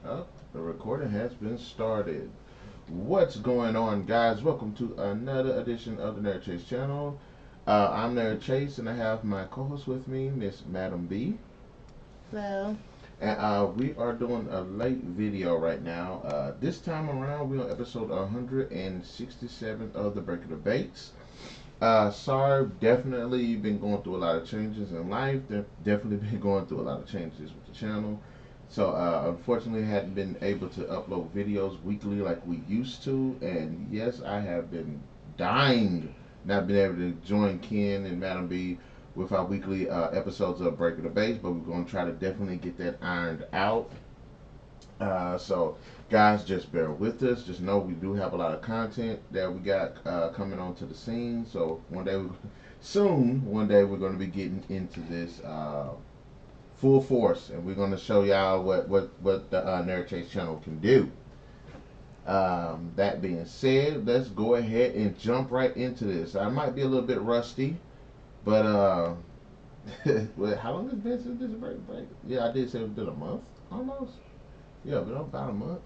Oh, the recording has been started. What's going on, guys? Welcome to another edition of the Narik Chase channel. I'm Narik Chase, and I have my co-host with me, Miss Madam B. Hello. And we are doing a late video right now. This time around, we're on episode 167 of the Breaker Debates. Sorry, definitely been going through a lot of changes in life. Definitely been going through a lot of changes with the channel. So unfortunately, hadn't been able to upload videos weekly like we used to. And yes, I have been dying not being able to join Ken and Madam B with our weekly episodes of Breaking the Base, but we're going to try to definitely get that ironed out. So, guys, just bear with us. Just know we do have a lot of content that we got coming onto the scene. So soon, one day we're going to be getting into this full force, and we're going to show y'all what the Nerd Chase channel can do. That being said, let's go ahead and jump right into this. I might be a little bit rusty, but well, how long has it been since this break? Yeah, I did say it's been a month almost. Yeah, been about a month.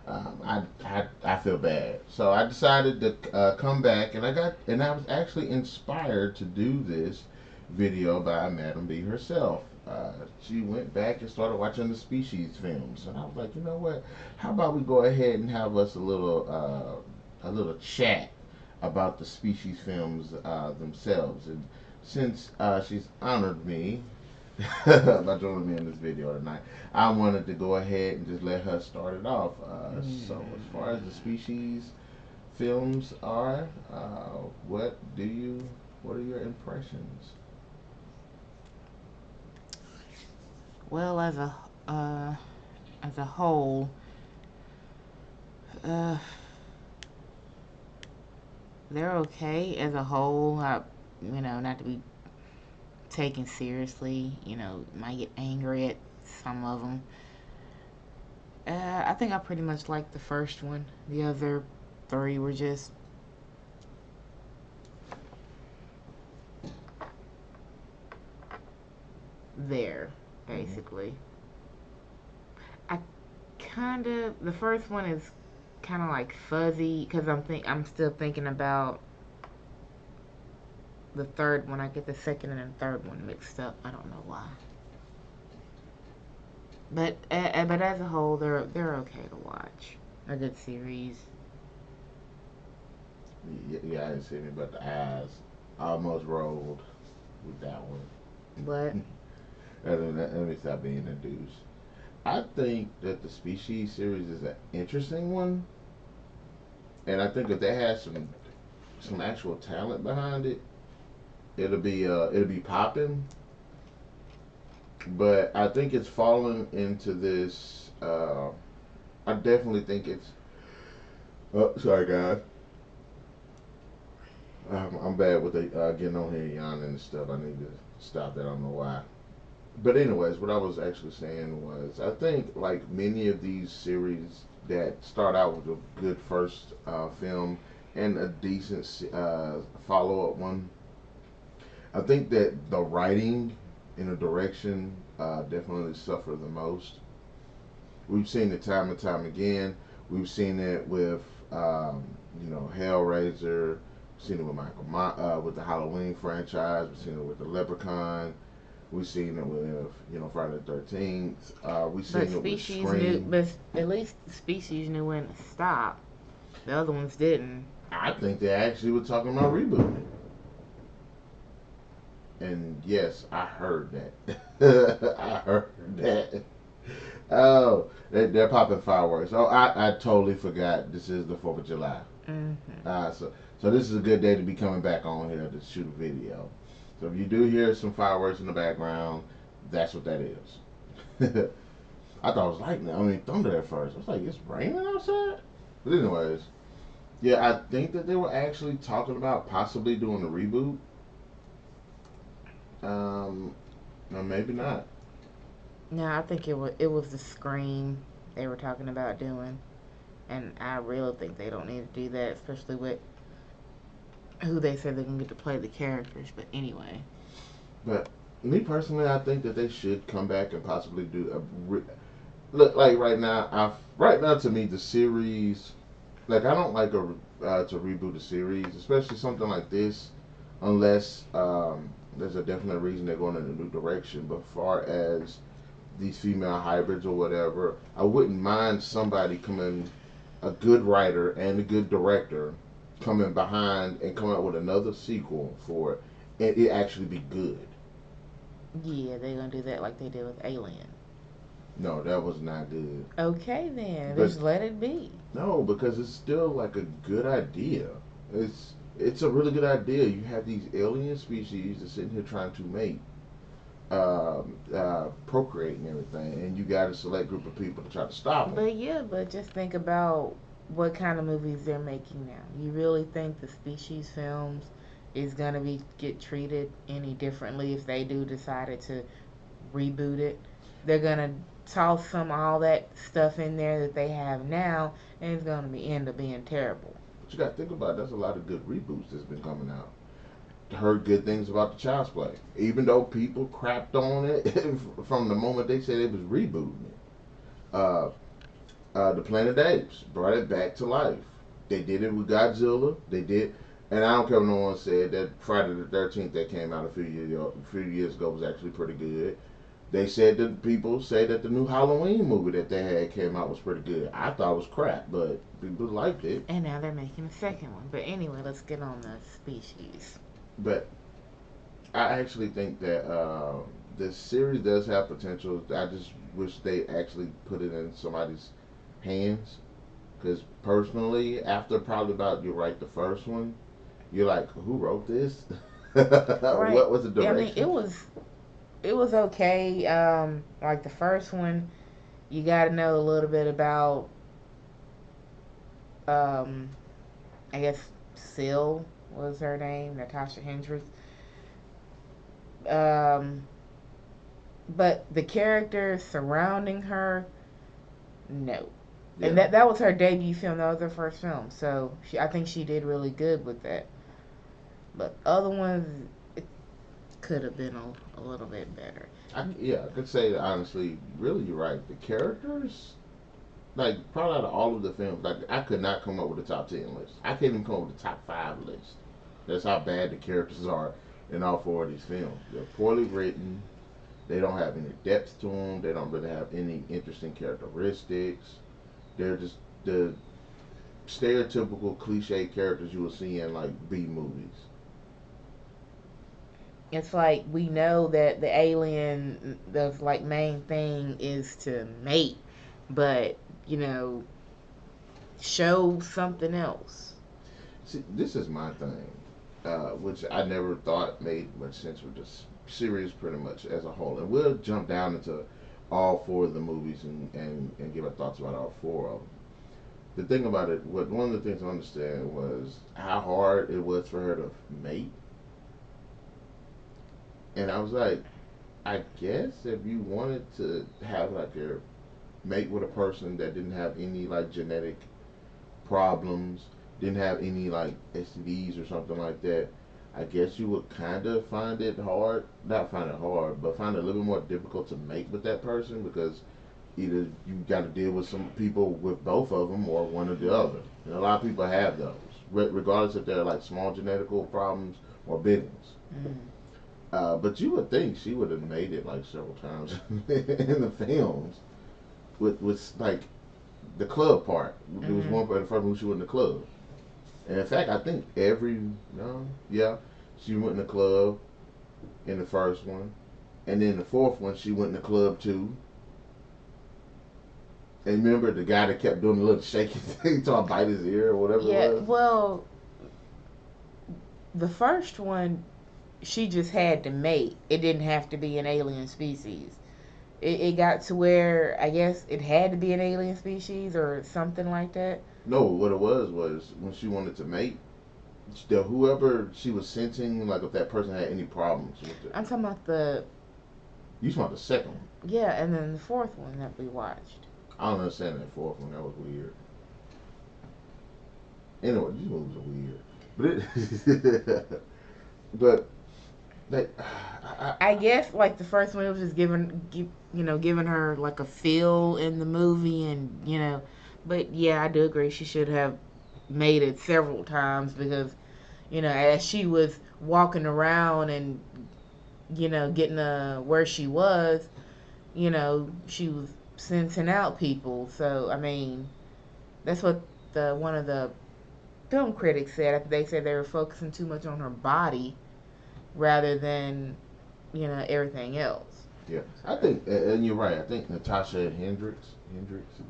I feel bad, so I decided to come back, and I was actually inspired to do this video by Madam B herself. She went back and started watching the Species films, and I was like, you know what? How about we go ahead and have us a little chat about the Species films themselves, and since she's honored me by joining me in this video tonight, I wanted to go ahead and just let her start it off. So, as far as the Species films are, what do you, what are your impressions? Well, uh, as a whole, uh, they're okay as a whole. Not to be taken seriously. Might get angry at some of them. I think I pretty much liked the first one. The other three were just there, Mm-hmm. basically. I the first one is kind of like fuzzy because I'm still thinking about the third one. I get the second and the third one mixed up. I don't know why. But as a whole, they're okay to watch. A good series. Yeah, I didn't see me, but the eyes almost rolled with that one. But Let me stop being a douche. I think that the Species series is an interesting one, and I think if they had some actual talent behind it, it'll be popping. But I think it's fallen into this. I definitely think it's. Oh, sorry guys. I'm bad with the, getting on here yawning and stuff. I need to stop that. I don't know why. But anyways, what I was actually saying was, I think like many of these series that start out with a good first film and a decent follow up one, I think that the writing and the direction definitely suffer the most. We've seen it time and time again. We've seen it with Hellraiser. We've seen it with with the Halloween franchise. We've seen it with the Leprechaun. We've seen it with Friday the 13th. We've but seen it with species knew. Scream. But at least species knew when to stop. The other ones didn't. I think they actually were talking about rebooting it. And yes, I heard that. I heard that. Oh, they're popping fireworks. Oh, I totally forgot. This is the 4th of July. Mm-hmm. So this is a good day to be coming back on here to shoot a video. So if you do hear some fireworks in the background, that's what that is. I thought it was lightning. I mean thunder at first. I was like, it's raining outside. But anyways, yeah, I think that they were actually talking about possibly doing a reboot. Or maybe not. No, I think it was the scream they were talking about doing, and I really think they don't need to do that, especially with who they said they're gonna get to play the characters. But anyway, But me personally, I think that they should come back and possibly do look like right now to me the series, like I don't like to reboot a series, especially something like this, unless there's a definite reason they're going in a new direction. But far as these female hybrids or whatever, I wouldn't mind somebody coming, a good writer and a good director, coming behind and coming up with another sequel for it, and it actually be good. Yeah, they're gonna do that like they did with Alien. No, that was not good. Okay, then But just let it be. no, because it's still like a good idea. It's a really good idea. You have these alien species that's sitting here trying to mate, procreate and everything, and you got a select group of people to try to stop them. But yeah, but just think about what kind of movies they're making now. You really think the species films is gonna be get treated any differently if they do decided to reboot it? They're gonna toss some all that stuff in there that they have now, and it's gonna be end up being terrible. But you got to think about it, there's a lot of good reboots that's been coming out. Heard good things about the Child's Play, even though people crapped on it from the moment they said it was rebooting it. Uh, the Planet of the Apes brought it back to life. They did it with Godzilla. They did, and I don't care if no one said that Friday the 13th that came out a few years ago was actually pretty good. They said that people say that the new Halloween movie that they had came out was pretty good. I thought it was crap, but people liked it. And now they're making a second one. But anyway, let's get on the species. But I actually think that this series does have potential. I just wish they actually put it in somebody's hands. Because personally, after probably about you write the first one, you're like, who wrote this? Right. What was the I mean, direction? it was okay. Like the first one, you got to know a little bit about, um, I guess Syl was her name, Natasha Henstridge. Um, but the characters surrounding her, no. And Yeah. that was her debut film. That was her first film. So I think she did really good with that. But other ones, it could have been a little bit better. Yeah, I could say that honestly, really, you're right. The characters, like, probably out of all of the films, like, I could not come up with a top 10 list. I can't even come up with a top 5 list. That's how bad the characters are in all four of these films. They're poorly written. They don't have any depth to them. They don't really have any interesting characteristics. They're just the stereotypical cliche characters you will see in like B movies. It's like we know that the alien, the like main thing is to mate, but you know, show something else. See, this is my thing, which I never thought made much sense with this series pretty much as a whole. And we'll jump down into all four of the movies and give our thoughts about all four of them. The thing about it, what one of the things I understand was how hard it was for her to mate. And I was like, I guess if you wanted to have like your mate with a person that didn't have any like genetic problems, didn't have any like STDs or something like that, I guess you would kind of find it hard, not find it hard, but find it a little bit more difficult to mate with that person because either you got to deal with some people with both of them or one or the other. And a lot of people have those, regardless if they're like small genetical problems or big ones. Mm. But you would think she would have made it like several times in the films with like the club part. There was Mm-hmm. one part in the first movie she went in the club, and in fact, I think every no, yeah, she went in the club in the first one, and then the fourth one she went in the club too. And remember the guy that kept doing the little shaking thing, trying to bite his ear or whatever it Yeah. was. Well, the first one, she just had to mate. It didn't have to be an alien species. It got to where I guess it had to be an alien species or something like that. No, what it was when she wanted to mate, the whoever she was sensing, like if that person had any problems with it. I'm talking about the You talking about the second one? yeah, and then the fourth one that we watched. I don't understand that fourth one. That was weird. Anyway, these movies are weird. But it, but Like, I guess like the first one it was just giving her like a feel in the movie, and but yeah, I do agree she should have made it several times because as she was walking around and getting where she was, she was sensing out people. So I mean, that's what the one of the film critics said. They said they were focusing too much on her body rather than everything else. yeah, I think, and you're right. I think Natasha Hintress.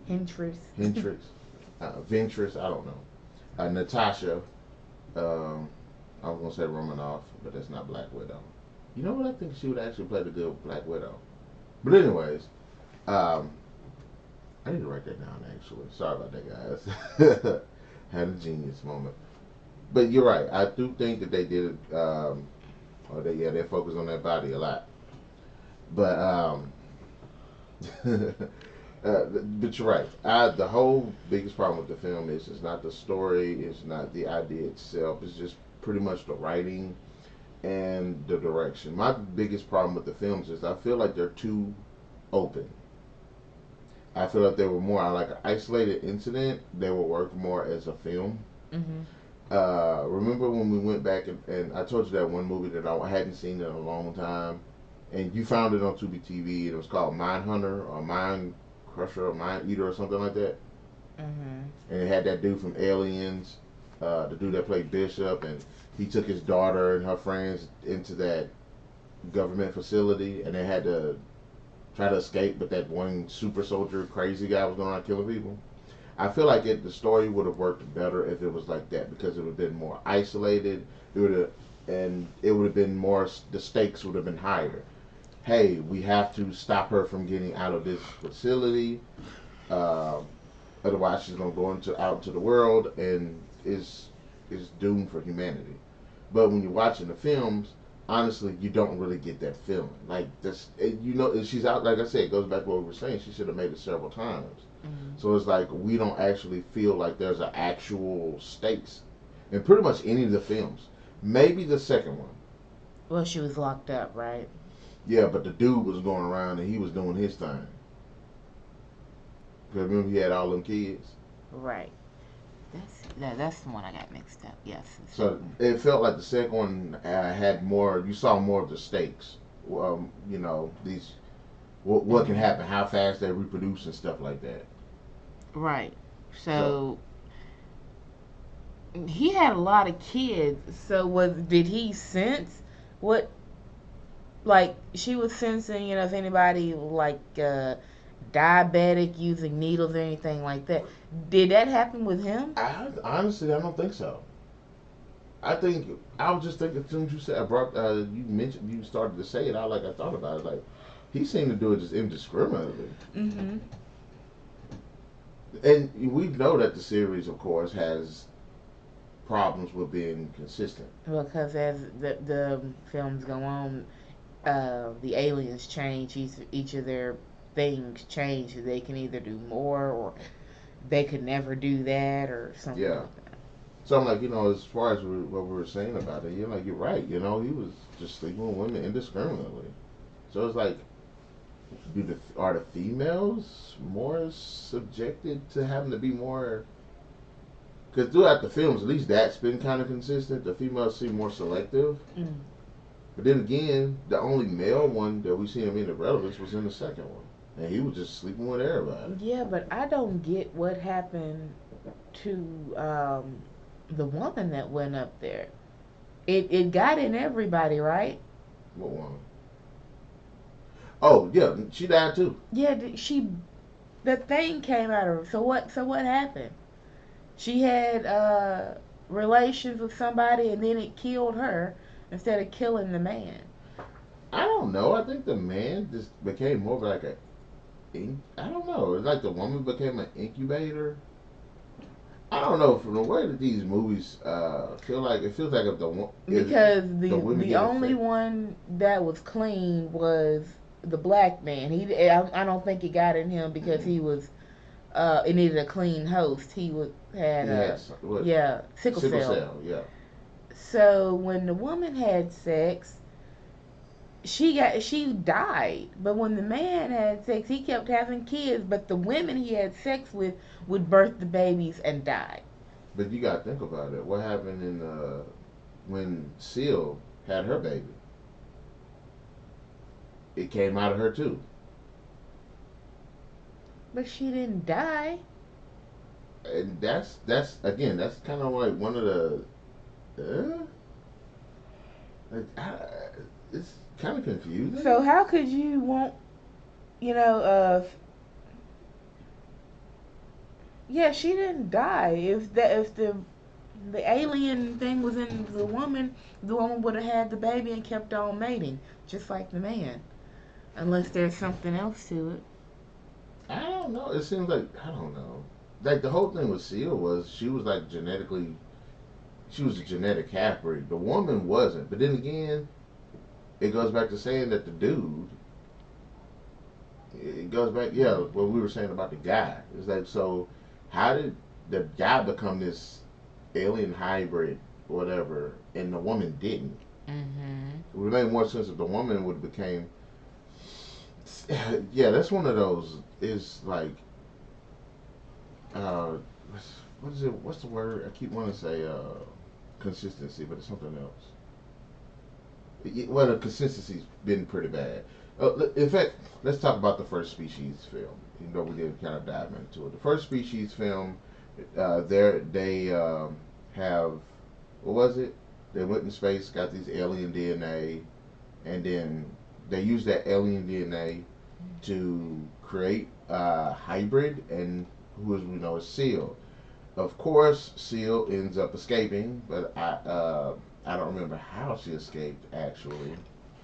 Hendricks, Ventress. I don't know. Natasha. Um, I was gonna say Romanoff, but that's not Black Widow. You know what? I think she would actually play the good Black Widow. But anyways, um, I need to write that down. Actually, sorry about that, guys. Had a genius moment. But you're right. I do think that they did. Or they focus on that body a lot. But but you're right. The whole biggest problem with the film is it's not the story, it's not the idea itself. It's just pretty much the writing and the direction. My biggest problem with the films is I feel like they're too open. I feel like they were more like an isolated incident. They would work more as a film. Mhm. Remember when we went back and I told you that one movie that I hadn't seen in a long time, and you found it on Tubi TV, and it was called Mind Hunter or Mind Crusher or Mind Eater or something like that. Mhm. And it had that dude from Aliens, the dude that played Bishop, and he took his daughter and her friends into that government facility, and they had to try to escape, but that one super soldier crazy guy was going around killing people. I feel like the story would have worked better if it was like that because it would have been more isolated. It would have, and it would have been more. The stakes would have been higher. Hey, we have to stop her from getting out of this facility. Uh, Otherwise, she's gonna go out into the world and is doomed for humanity. But when you're watching the films, honestly, you don't really get that feeling. Like this, she's out. Like I said, it goes back to what we were saying. She should have made it several times. Mhm. So it's like we don't actually feel like there's an actual stakes in pretty much any of the films. Maybe the second one. Well, she was locked up, right? Yeah, but the dude was going around and he was doing his thing. Because remember he had all them kids. Right. That's the one I got mixed up. Yes. So it felt like the second one had more. You saw more of the stakes. These what can happen, how fast they reproduce and stuff like that. Right. So So he had a lot of kids. So did he sense what like she was sensing? If anybody like diabetic using needles or anything like that. Did that happen with him? I don't think so. I think I was just thinking as soon as you said I brought you mentioned you started to say it. I thought about it like he seemed to do it just indiscriminately. Mm-hmm. And we know that the series, of course, has problems with being consistent. Because as the films go on, the aliens change. Each of their things change. They can either do more, or they could never do that, or something Yeah. like that. So I'm like, as far as what we were saying about it, you're right. He was just sleeping with women indiscriminately. So it's like, are the females more subjected to having to be more? Because throughout the films, at least that's been kind of consistent. The females seem more selective. Mm. But then again, the only male one that we see him in the relevance was in the second one, and he was just sleeping with everybody. Yeah, but I don't get what happened to the woman that went up there. It got in everybody, right? What one? Oh yeah, she died too. Yeah, the thing came out of her. So what happened? She had relations with somebody, and then it killed her instead of killing the man. I don't know. I think the man just became more of like I don't know. It's like the woman became an incubator. I don't know. From the way that these movies it feels like Because the the women the get only affected. one that was clean was the black man. I don't think it got in him because Mm-hmm. he was it needed a clean host. Had He had a what yeah, sickle sickle cell. cell. Yeah. So when the woman had sex, she died. But when the man had sex, he kept having kids. But the women he had sex with would birth the babies and die. But you gotta think about it. What happened in when Seal had her baby? It came out of her too. But she didn't die. And that's again that's kind of like one of the like it's kind of So confusing. how could you want, you know, yeah, she didn't die. If the alien thing was in the woman would have had the baby and kept on mating, just like the man. Unless there's something else to it. I don't know. It seems like I don't know. Like the whole thing with Seal was she was like genetically she was a genetic half breed. The woman wasn't. But then again, it goes back to saying that the dude. It goes back, yeah, what we were saying about the guy. It's like, so how did the guy become this alien hybrid, whatever, and the woman didn't? Mm-hmm. It would make more sense if the woman would have became. Yeah, that's one of those. Is like, uh, what is it? What's the word? I keep wanting to say consistency, but it's something else. Well, the consistency's been pretty bad. In fact, let's talk about the first Species film. Even though we did kind of dive into it, the first Species film, they have what was it? They went in space, got these alien DNA, and then they used that alien DNA to create a hybrid, and who as we know is Seal. Of course, Seal ends up escaping, but I don't remember how she escaped actually.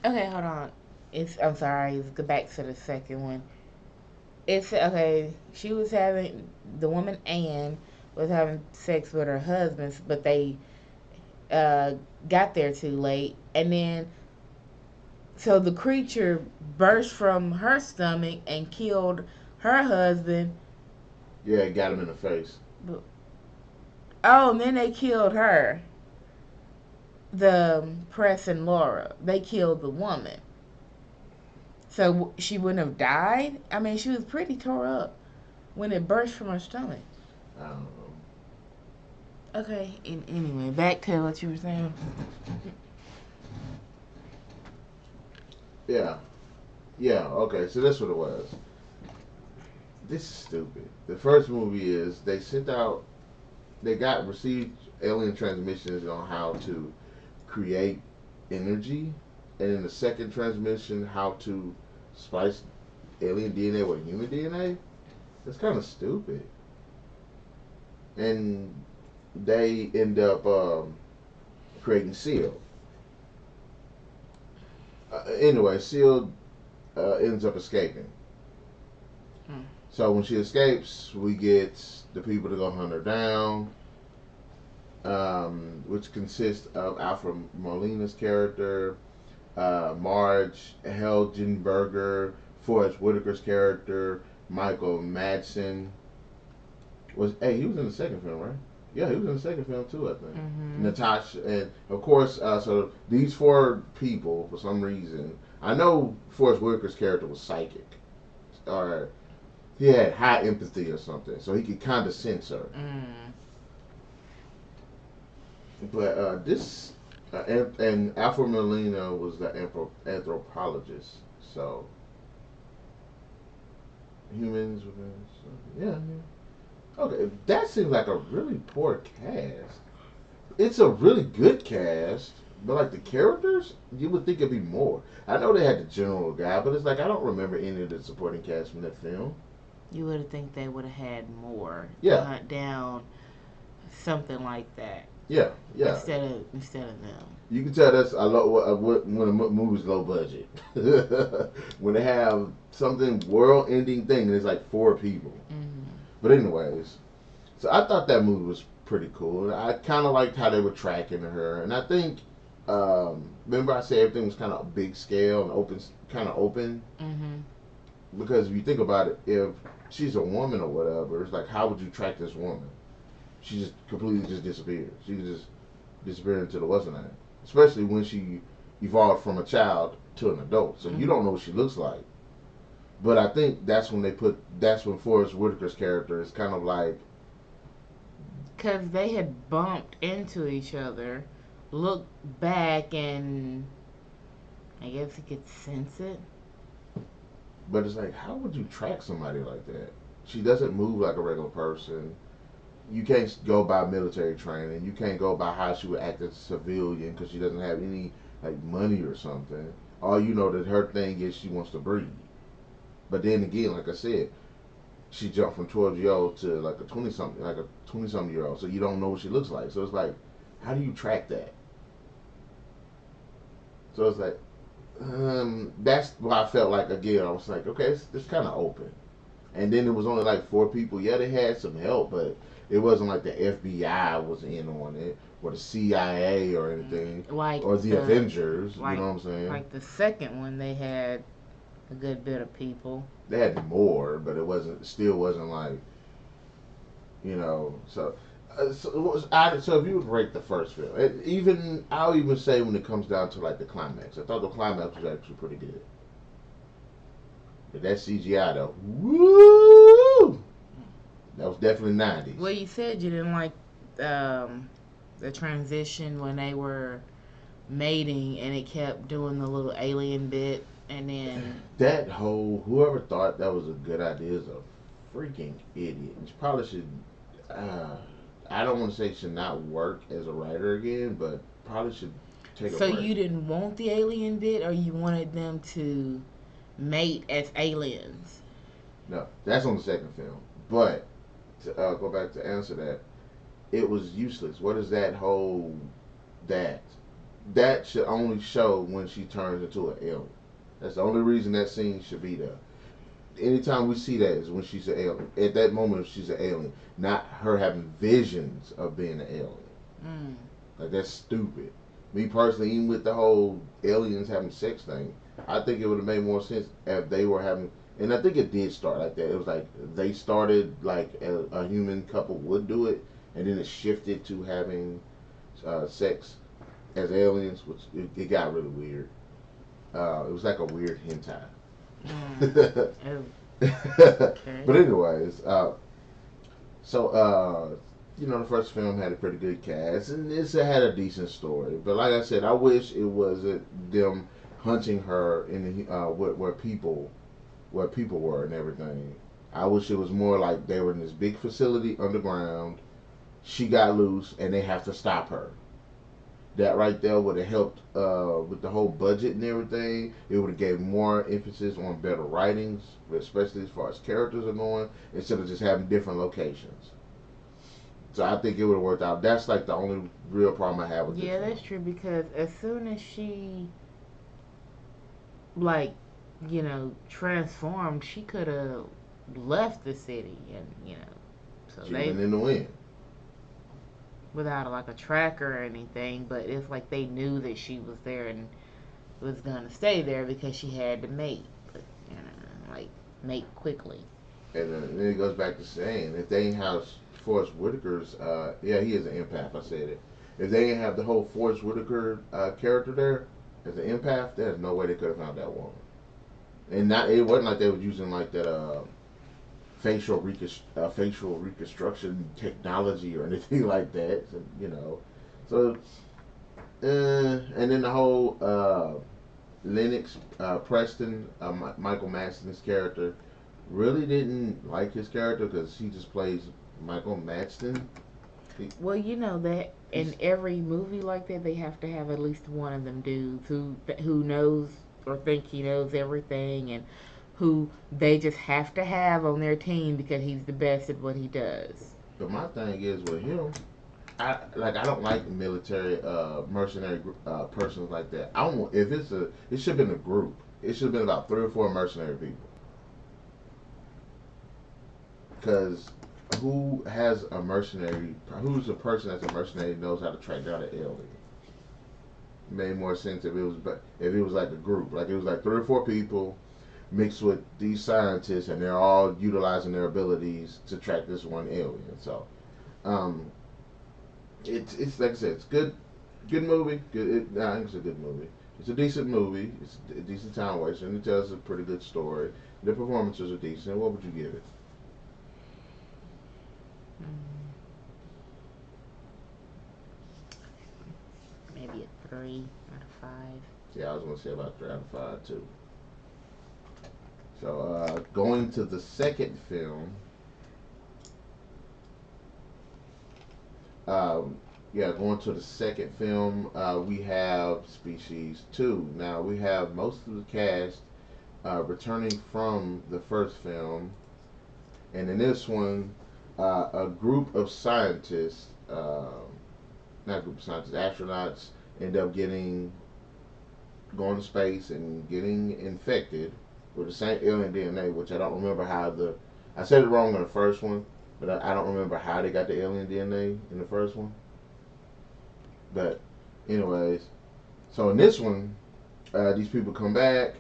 Okay, hold on. I'm sorry. Let's go back to the second one. It's okay. She was having the woman Anne was having sex with her husband, but they uh, got there too late, and then so the creature burst from her stomach and killed her husband. Yeah, it got him in the face. Oh, and then they killed her. The Press and Laura. They killed the woman. So she wouldn't have died? I mean, she was pretty tore up when it burst from her stomach. I don't know. Okay, anyway, back to what you were saying. Yeah, yeah. Okay, so that's what it was. This is stupid. The first movie is they sent out, they got received alien transmissions on how to create energy, and in the second transmission, how to splice alien DNA with human DNA. That's kind of stupid. And they end up creating Seal. Anyway, Seal ends up escaping. Mm. So when she escapes, we get the people to go hunt her down, which consists of Alfred Molina's character, Marge Helgenberger, Forrest Whitaker's character, Michael Madsen. He was in the second film, right? Yeah, he was in the second film too, I think. Mm-hmm. Natasha, and of course, so these four people, for some reason, I know Forrest Whitaker's character was psychic, or he had high empathy or something, so he could kind of sense her. Mm. But this and Alfred Molina was the anthropologist, so humans. Yeah, yeah. Okay, that seems like a really poor cast. It's a really good cast, but like the characters, you would think it'd be more. I know they had the general guy, but it's like I don't remember any of the supporting cast from that film. You would have think they would have had more to Yeah, hunt down something like that yeah, yeah. instead of them. You can tell that's a low when a movie's low budget. When they have something world-ending thing, and it's like four people. Mm-hmm. But anyways, so I thought that movie was pretty cool. I kind of liked how they were tracking her, and I think remember I said everything was kind of big scale and open, kind of open. Mm-hmm. Because if you think about it, if she's a woman or whatever, it's like how would you track this woman? She just completely just disappeared. She could just disappear into the what's her name. Especially when she evolved from a child to an adult, so you Mm-hmm. don't know what she looks like. But I think that's when Forrest Whitaker's character is kind of like, Because they had bumped into each other, looked back, and I guess he could sense it. but it's like, how would you track somebody like that? She doesn't move like a regular person. You can't go by military training. You can't go by how she would act as a civilian because she doesn't have any like money or something. All you know that her thing is she wants to breed. But then again, like I said, she jumped from 12 year old to like a 20 something year old. So you don't know what she looks like. So it's like, how do you track that? So it's like, that's why I felt like again. I was like, okay, it's kind of open. And then it was only like four people. Yeah, they had some help, but it wasn't like the FBI was in on it, or the CIA or anything, Like or the the Avengers. You like know what I'm saying? like the second one, they had a good bit of people. They had more, but still wasn't like, So, so if you would rate the first film, I'll even say when it comes down to like the climax, I thought the climax was actually pretty good. But that CGI though, woo, that was definitely '90s. Well, you said you didn't like um, the transition when they were mating and it kept doing the little alien bit, and then That whole whoever thought that was a good idea is a freaking idiot. You probably should. Uh, I don't want to say should not work as a writer again, but probably should take a so break. you didn't want the alien bit, or you wanted them to mate as aliens. No, that's on the second film. But to go back to answer that, it was useless. What is that whole that? That should only show when she turns into an alien. That's the only reason that scene should be there. Anytime we see that is when she's an alien. At that moment, she's an alien, not her having visions of being an alien. Mm. Like that's stupid. Me personally, even with the whole aliens having sex thing, I think it would have made more sense if they were having. And I think it did start like that. It was like they started like a human couple would do it, and then it shifted to having sex as aliens, which it got really weird. It was like a weird hentai. Mm. Oh, okay. But anyways, so the first film had a pretty good cast, and it had a decent story. But like I said, I wish it wasn't them hunting her in the where people were and everything. I wish it was more like they were in this big facility underground. She got loose, and they have to stop her. That right there would have helped with the whole budget and everything. It would have gave more emphasis on better writings, especially as far as characters are going, instead of just having different locations. So I think it would have worked out. That's like the only real problem I have with this Yeah, film. that's true because as soon as she like transformed, she could have left the city, and so She they went in the wind. without like a tracker or anything, but it's like they knew that she was there and was gonna stay there because she had to mate, but like mate quickly. And then it goes back to saying, if they ain't have Forrest Whitaker's, yeah, he is an empath. I said it. If they didn't have the whole Forrest Whitaker character there as an empath, there's no way they could have found that woman. And not it wasn't like they was using like that facial reconstruction technology or anything like that. So and then the whole Lennox Preston, Michael Madsen's character, really didn't like his character because he just plays Michael Madsen. He, Well, you know that in he's every movie like that, they have to have at least one of them dudes who knows or think he knows everything, and who they just have to have on their team because he's the best at what he does. but my thing is with him, I don't like military mercenary persons like that. I don't if it's a it should have been a group. It should have been about three or four mercenary people. Because who's a person that's a mercenary knows how to track down an alien. It made more sense if it was like a group, like it was like three or four people mixed with these scientists, and they're all utilizing their abilities to track this one alien. So, um, it's like I said, it's good movie. Good, I think it's a good movie. It's a decent movie. It's a decent time waster, and it tells a pretty good story. The performances are decent. What would you give it? Mm, maybe a 3 out of 5. Yeah, I was gonna say about 3 out of 5 too. So going to the second film. Um, yeah, going to the second film, we have Species 2. Now, we have most of the cast returning from the first film, and in this one, a group of scientists, not a group of scientists, astronauts, end up going to space and getting infected with the same alien DNA, which I don't remember how I said it wrong in the first one, but I don't remember how they got the alien DNA in the first one. But, anyways, so in this one, these people come back,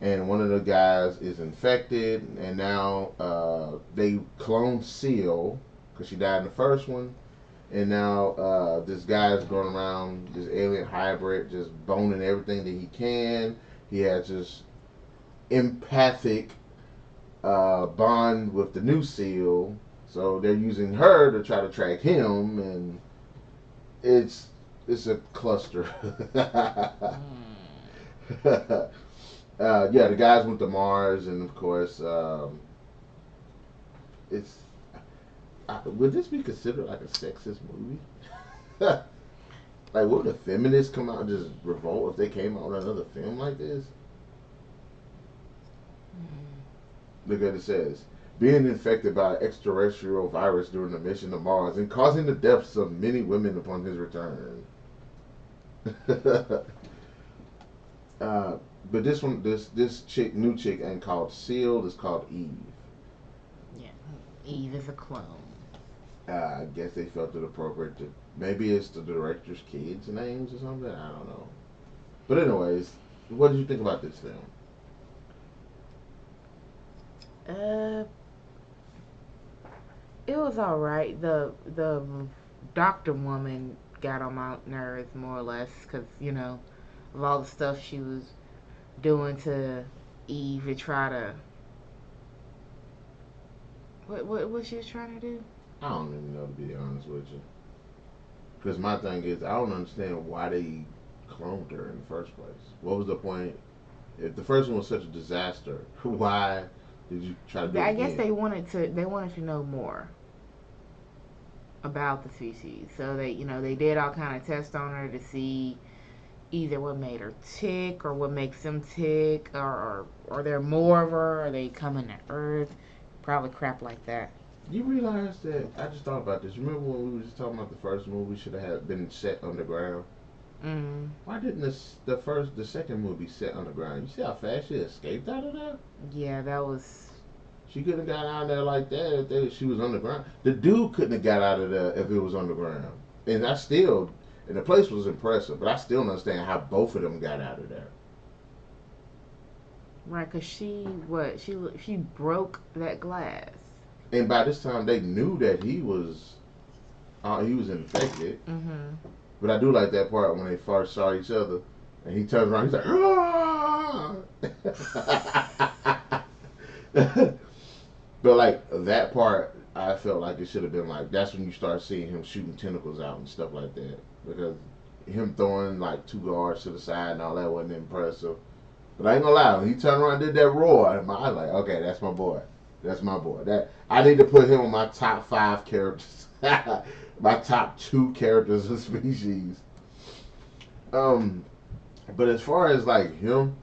and one of the guys is infected, and now they clone Seal because she died in the first one, and now this guy's going around, this alien hybrid, just boning everything that he can. He has this empathic bond with the new Seal, so they're using her to try to track him, and it's it's a cluster. Yeah, the guys went to Mars, and of course, it's. Would this be considered like a sexist movie? Like, would the feminists come out and just revolt if they came out with another film like this? Look at it says. Being infected by an extraterrestrial virus during the mission to Mars and causing the deaths of many women upon his return. uh, but this one, this chick, new chick, ain't called Seal. It's called Eve. Yeah, Eve is a clone. I guess they felt it appropriate to. Maybe it's the director's kids' names or something. I don't know. But anyways, what did you think about this film? Uh, it was all right. The doctor woman got on my nerves more or less because of all the stuff she was doing to Eve to try to what she was trying to do. I don't even know, to be honest with you. Because my thing is, I don't understand why they cloned her in the first place. What was the point? If the first one was such a disaster, why did you try to do it I guess again? they wanted to know more about the species, so they did all kind of tests on her to see either what made her tick or what makes them tick, or are there more of her? Are they coming to Earth? Probably crap like that. You realize that I just thought about this. Remember when we were just talking about the first movie should have been set underground? Mm. Why didn't the second movie set underground? You see how fast she escaped out of there? Yeah, that was. She couldn't have got out of there like that if she was underground. The dude couldn't have got out of there if it was underground. And the place was impressive, but I still don't understand how both of them got out of there. Right, cause she broke that glass. And by this time, they knew that he was infected. Mm-hmm. But I do like that part when they first saw each other, and he turns around, he's like, "Ah!" But like that part, I felt like it should have been like that's when you start seeing him shooting tentacles out and stuff like that. Because him throwing like two guards to the side and all that wasn't impressive. But I ain't gonna lie, when he turned around and did that roar, I was like, okay, that's my boy. That's my boy. That I need to put him on my top 5 characters. My top 2 characters of species. Um, but as far as like him,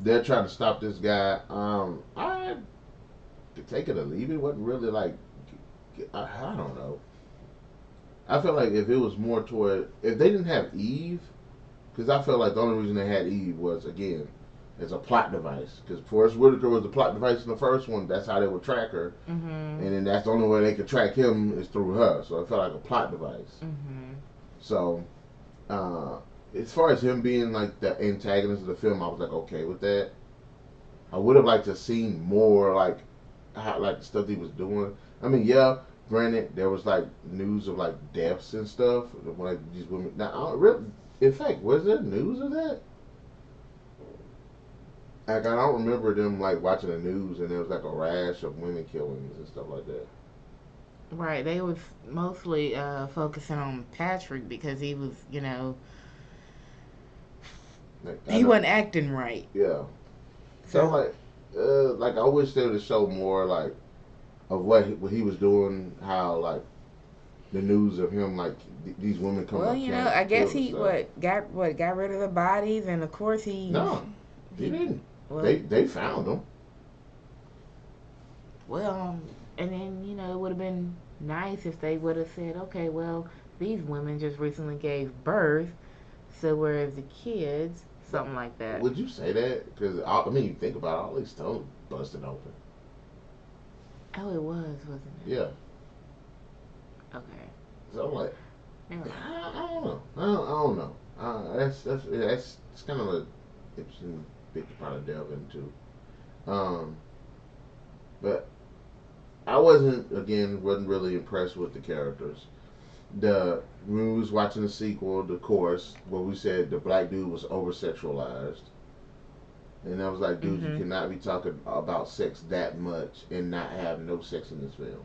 they're trying to stop this guy. I could take it or leave it. It wasn't really like I don't know. I felt like if it was more toward if they didn't have Eve, because I felt like the only reason they had Eve was again as a plot device. Because Forrest Whitaker was the plot device in the first one. That's how they would track her, Mm-hmm. and then that's the only way they could track him is through her. So it felt like a plot device. Mm-hmm. So uh, as far as him being like the antagonist of the film, I was like okay with that. I would have liked to seen more like how like the stuff he was doing. I mean, yeah, granted there was like news of like deaths and stuff, like these women. Now, I don't really, in fact, was there news of that? Like I don't remember them like watching the news and there was like a rash of women killings and stuff like that. Right, they was mostly focusing on Patrick because he was, Like I he know, wasn't acting right. yeah. So So, like I wish they would show more like of what he was doing, how like the news of him like these women coming well, up camp I guess killed and he stuff. got rid of the bodies, and of course No, he he didn't. well They found him. well, and then it would have been nice if they would have said, okay, well, these women just recently gave birth, so whereas the kids, But something like that. would you say that? Because I mean, you think about it, all these stones busted open. Oh, it was, wasn't Yeah. it? Okay, So I'm like, never mind. I don't know. I don't know. That's kind of a interesting bit to probably delve into. Um, but I wasn't really impressed with the characters. The when we was watching the sequel, the course, where we said the black dude was over sexualized, and I was like, dude, you Mhm. cannot be talking about sex that much and not have no sex in this film.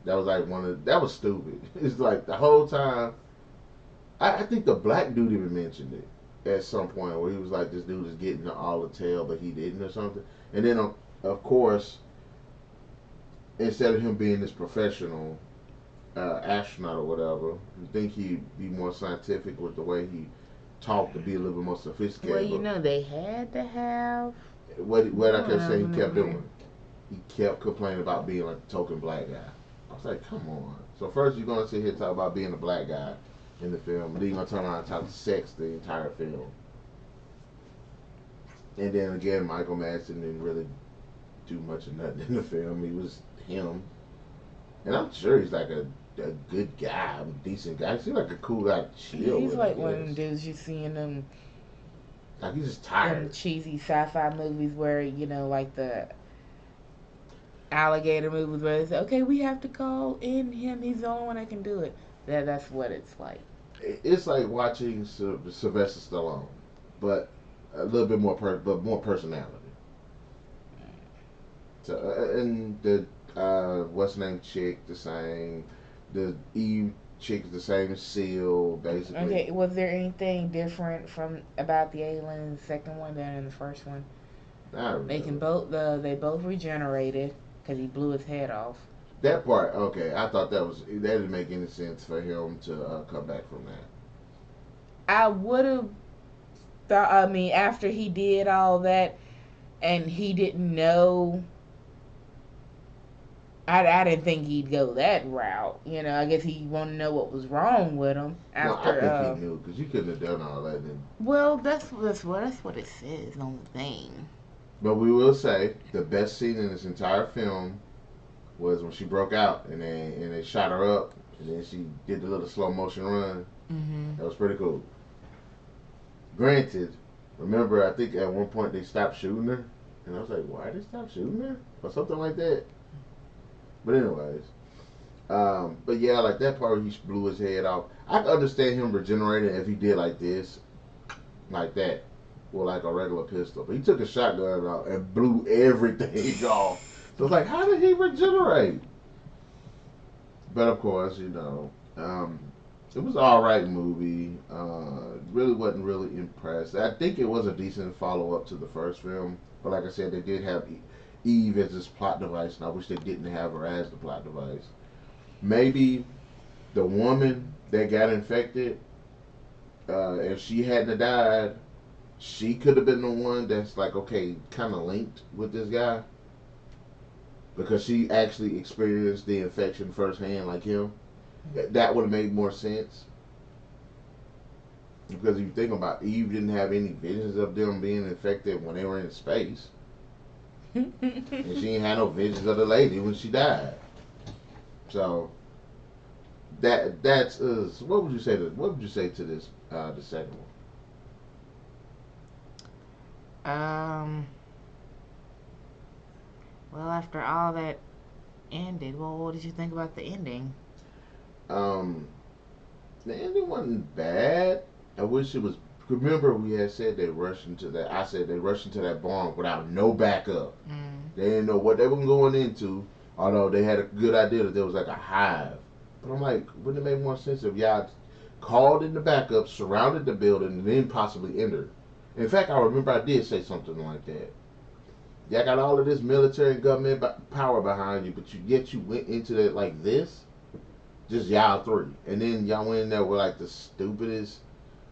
That was like that was stupid. It's like the whole time. I think the black dude even mentioned it at some point where he was like, this dude is getting all the tail, but he didn't or something. And then of course, instead of him being this professional astronaut or whatever, you think he'd be more scientific with the way he talked to be a little bit more Well, sophisticated. But they had to have what I one kept of saying, them he kept in there. doing. He kept complaining about being like a token black guy. I was like, come on. So first you're gonna sit here and talk about being a black guy in the film, then you're gonna turn around and talk sex the entire film. And then again, Michael Madsen didn't really do much of nothing in the film. He was him, and I'm sure he's like a good guy, a decent guy. He seems like a cool guy to Yeah, chill he's with, I like one of them guess. dudes you see in Like he's just them tired. cheesy sci-fi movies where like the alligator movies where they say, okay, we have to call in him. He's the only one that can do it. That's what it's like. It's like watching Sylvester Stallone, but a little bit more, but more personality. So and the what's the name chick the same, the Eve chick is the same as Seal basically. Okay, was there anything different from about the alien in the second one than in the first one? Not They can really. they both regenerated because he blew his head off. That part, okay. I thought that didn't make any sense for him to come back from that. I would have thought. I mean, after he did all that and he didn't know. I didn't think he'd go that route. I guess he wanted to know what was wrong with him No, I after. think he knew because you couldn't have done all that. Then. Well, that's what it says on the thing. But we will say the best scene in this entire film was when she broke out and they shot her up and then she did the little slow motion run. Mhm. That was pretty cool. Granted, remember I think at one point they stopped shooting her, and I was like, why did they stop shooting her or something like that. But anyways, but yeah, like that part where he blew his head off. I can understand him regenerating if he did like this, like that, with like a regular pistol. But he took a shotgun out and blew everything off. So it's like, how did he regenerate? But of course, it was an all right movie. Really wasn't really impressed. I think it was a decent follow up to the first film, but like I said, they did have Eve as this plot device, and I wish they didn't have her as the plot device. Maybe the woman that got infected, if she hadn't died, she could have been the one that's like, okay, kind of linked with this guy because she actually experienced the infection firsthand, like him. That would have made more sense. Because if you think about it, Eve didn't have any visions of them being infected when they were in space. And she ain't had no visions of the lady when she died. So that's so what would you say to this the second one? um. Well, after all that ended, well, what did you think about the ending? Um the ending wasn't bad. I wish it was remember we had said they rushed into that. I said they rushed into that barn without no backup. They didn't know what they were going into, although they had a good idea that there was like a hive. But I'm like, wouldn't it make more sense if y'all called in the backup, surrounded the building, and then possibly entered? In fact, I remember I did say something like that. Y'all got all of this military and government power behind you, but yet you went into that like this? Just y'all three. And then y'all went in there with like the stupidest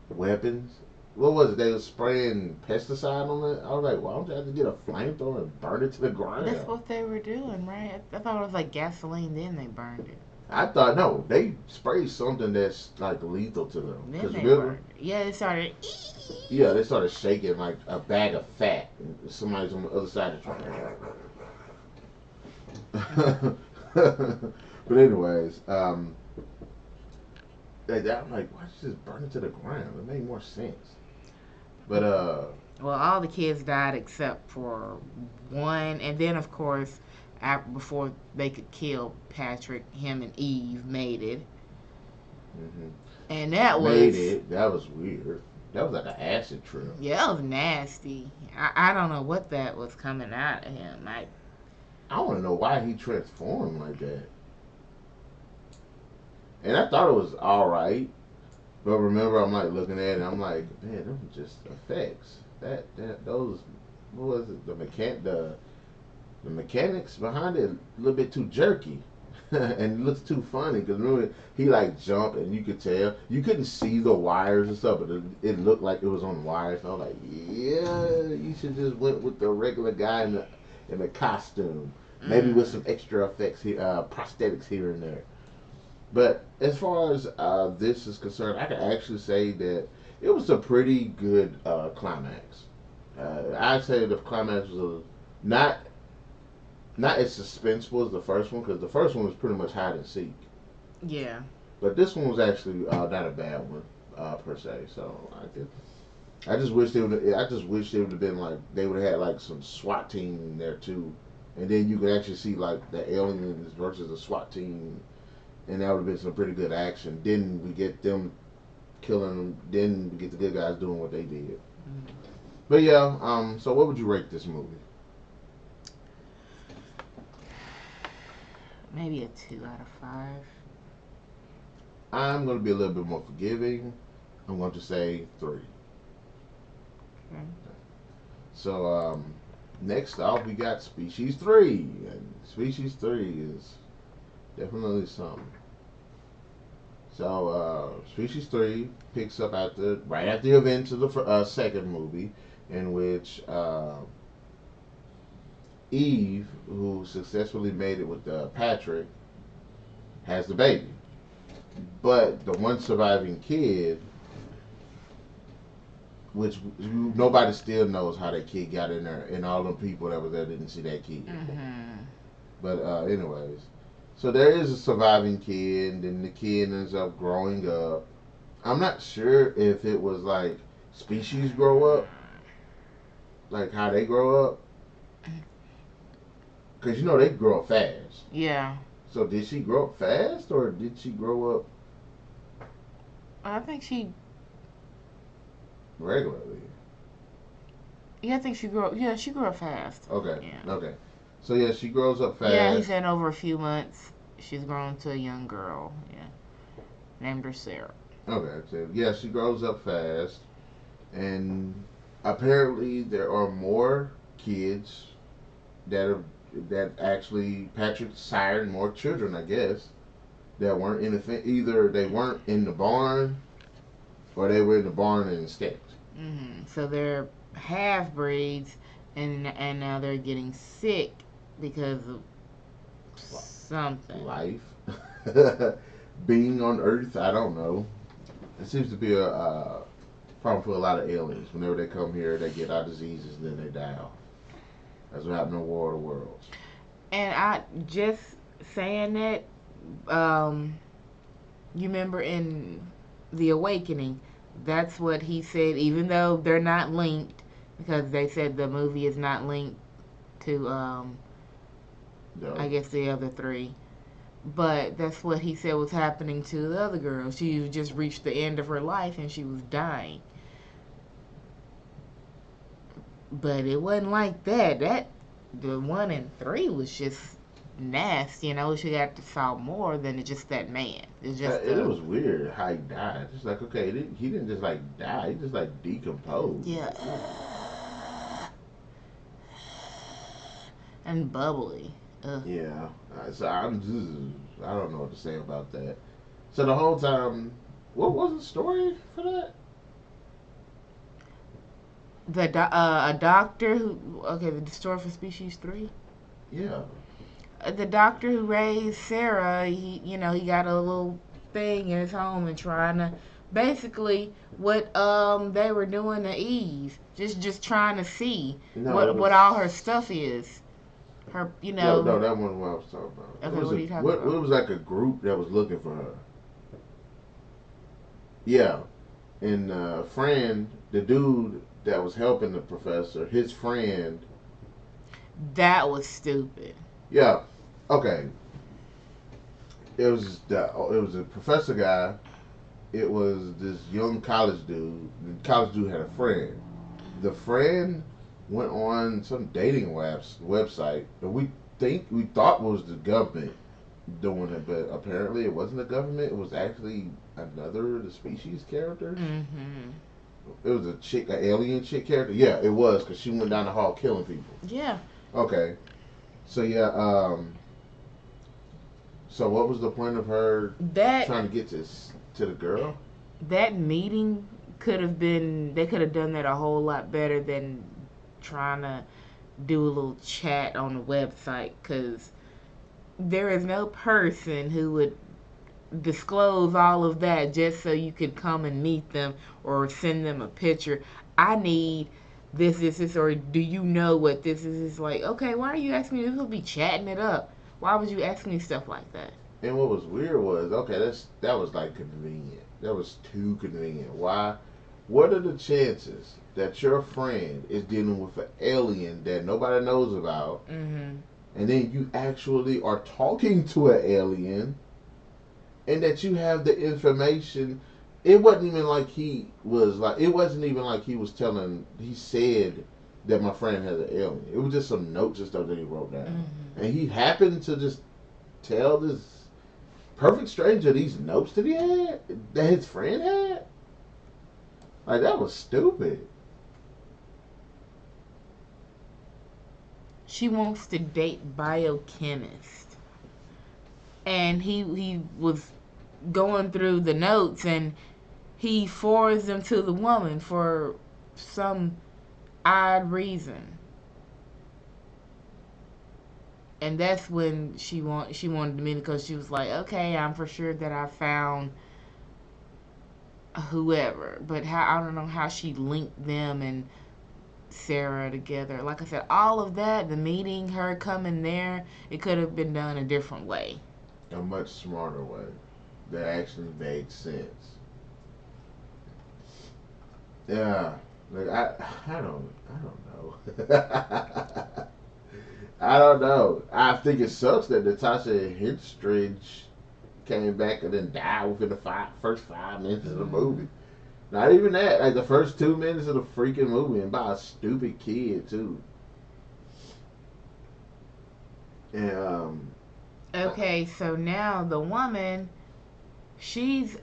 weapons. What was it? They was spraying pesticide on it. I was like, why don't you have to get a flamethrower and burn it to the ground? That's what they were doing, right? I thought it was like gasoline, then they burned it. I thought, no, they sprayed something that's like lethal to them. Then they burned it. Yeah, they started. Yeah, they started shaking like a bag of fat. And somebody's on the other side of the truck. But anyways, I'm like, why did you just burn it to the ground? It made more sense. But well, all the kids died except for one, and then of course, before they could kill Patrick, him and Eve made it, and that was weird. That was like an acid trip. Yeah, that was nasty. I don't know what that was coming out of him. I want to know why he transformed like that. And I thought it was all right, but remember, I'm like looking at it, and I'm like, man, those are just effects. Those, what was it? The mechanics behind it a little bit too jerky, and it looks too funny because remember he like jumped and you could tell you couldn't see the wires and stuff, but it looked like it was on wires. So I was like, yeah, you should just went with the regular guy in the costume, maybe with some extra effects here, prosthetics here and there. But as far as this is concerned, I can actually say that it was a pretty good climax. I'd say the climax was not as suspenseful as the first one, because the first one was pretty much hide and seek. Yeah. But this one was actually not a bad one per se. So I just wish they would. I just wish they would have been like they would have had like some SWAT team in there too, and then you could actually see like the aliens versus the SWAT team, and that would have been some pretty good action. Then we get them killing them. Then we get the good guys doing what they did. But yeah. So what would you rate this movie? Maybe a 2 out of 5. I'm going to be a little bit more forgiving. I'm going to say 3. Okay. So next off, we got Species 3. And Species 3 is definitely something. So Species 3 picks up right after the events of the second movie, in which Eve, who successfully made it with Patrick, has the baby. But the one surviving kid, which nobody still knows how that kid got in there, and all the people that were there didn't see that kid. But anyways, so there is a surviving kid, and then the kid ends up growing up. I'm not sure if it was like species grow up, like how they grow up. Because you know they grow up fast. Yeah. So did she grow up fast, or did she grow up I think she regularly? Yeah, I think she grew up. Yeah, she grew up fast. Okay. Yeah. Okay. So yeah, she grows up fast. Yeah, he said over a few months she's grown to a young girl. Yeah. Named her Sarah. Okay. So yeah, she grows up fast, and apparently there are more kids that actually Patrick sired more children, I guess, that weren't in either they weren't in the barn, or they were in the barn and escaped. So they're half breeds, and now they're getting sick because of something. Life, being on Earth, I don't know. It seems to be a problem for a lot of aliens. Whenever they come here, they get our diseases and then they die off. That's what happened in War of the Worlds. And I just saying that, you remember in The Awakening, that's what he said, even though they're not linked, because they said the movie is not linked to, I guess the other 3. But that's what he said was happening to the other girl. She just reached the end of her life and she was dying. But it wasn't like that. The 1 and 3 was just nasty. She got to saw more than just that man. It's just It was weird how he died. Just like, okay, he didn't just like die. He just like decomposed. yeah, and bubbly. Ugh. Yeah. So I don't know what to say about that. So the whole time, what was the story for that? A doctor who the story for Species 3. Yeah. The doctor who raised Sarah, he got a little thing in his home and trying to basically what they were doing to Eve, just trying to see No, it what was. all her stuff is. Her, No, that wasn't what I was talking about. Okay, It was what are you talking about? it was like a group that was looking for her. Yeah, and friend, the dude that was helping the professor, his friend. That was stupid. Yeah, okay. It was a professor guy. It was this young college dude. The college dude had a friend. The friend went on some dating website that we thought was the government doing it, but apparently it wasn't the government. It was actually another of the species characters. Mm-hmm. It was an alien chick character. Yeah, it was because she went down the hall killing people. Yeah. Okay, so yeah, so what was the point of her That trying to get to the girl? that meeting could have been. They could have done that a whole lot better than trying to do a little chat on the website, because there is no person who would disclose all of that just so you could come and meet them or send them a picture. I need this, or do you know what this is? It's like, okay, why are you asking me this? We'll be chatting it up. Why would you ask me stuff like that? And what was weird was, okay, that was like convenient. That was too convenient. Why? What are the chances that your friend is dealing with an alien that nobody knows about, Mm-hmm. and then you actually are talking to an alien, and that you have the information? It wasn't even like he was like. It wasn't even like he was telling. He said that my friend has an alien. It was just some notes and stuff that he wrote down, Mm-hmm. and he happened to just tell this perfect stranger these notes that he had, that his friend had. Like, that was stupid. She wants to date biochemist, and he was going through the notes, and he forwards them to the woman for some odd reason. And that's when she wanted to meet him, because she was like, okay, I'm for sure that I found whoever, but how I don't know how she linked them and Sarah together. Like I said, all of that, the meeting, her coming there, it could have been done a different way. A much smarter way that actually made sense. Yeah, like I don't know. I don't know. I think it sucks that Natasha Henstridge came back and then died within the first 5 minutes of the movie. Not even that. Like the first 2 minutes of the freaking movie, and by a stupid kid too. And Okay, so now the woman, she's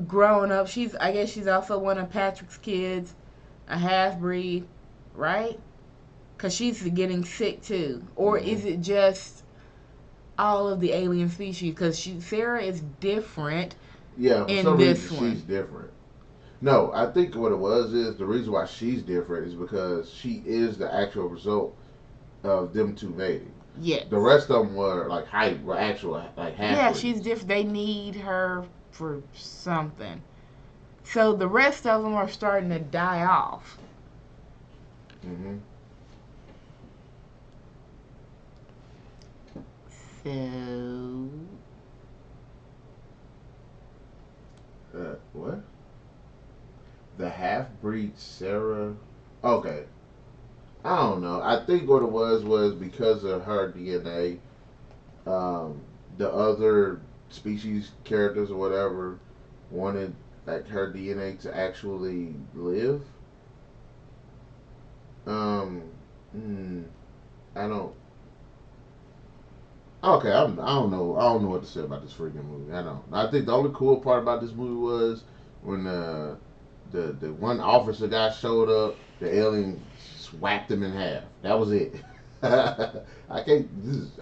grown up. I guess she's also one of Patrick's kids, a half breed, right? Because she's getting sick too. Or mm-hmm. is it just all of the alien species? Because Sarah is different Yeah, for in some reason this she's one. different. No, I think what it was is the reason why she's different is because she is the actual result of them two mating. Yes. The rest of them were like were actual like half Yeah, she's breeds. different. They need her for something. So the rest of them are starting to die off. Mm-hmm. So What? The half breed Sarah. Okay, I don't know. I think what it was because of her DNA. Um, the other species characters or whatever wanted like her DNA to actually live. Um, mm, I don't. Okay, I don't know. I don't know what to say about this freaking movie. I don't. I think the only cool part about this movie was when the one officer guy showed up, the alien whacked him in half. That was it. I can't.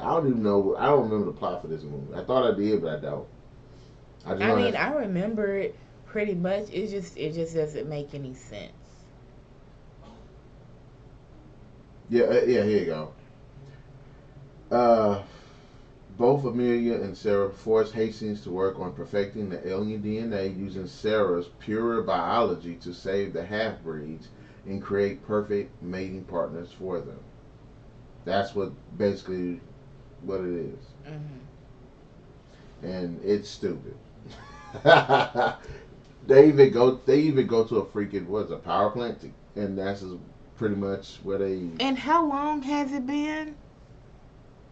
I don't even know. I don't remember the plot for this movie. I thought I did, but I don't. I just I know mean, that's. I remember it pretty much. It just doesn't make any sense. Yeah, yeah. Here you go. Uh, Both Amelia and Sarah forced Hastings to work on perfecting the alien DNA using Sarah's purer biology to save the half breeds and create perfect mating partners for them. That's what basically what it is, Hmm. and it's stupid. They even go to a freaking what's a power plant, and that's pretty much where they And how long has it been?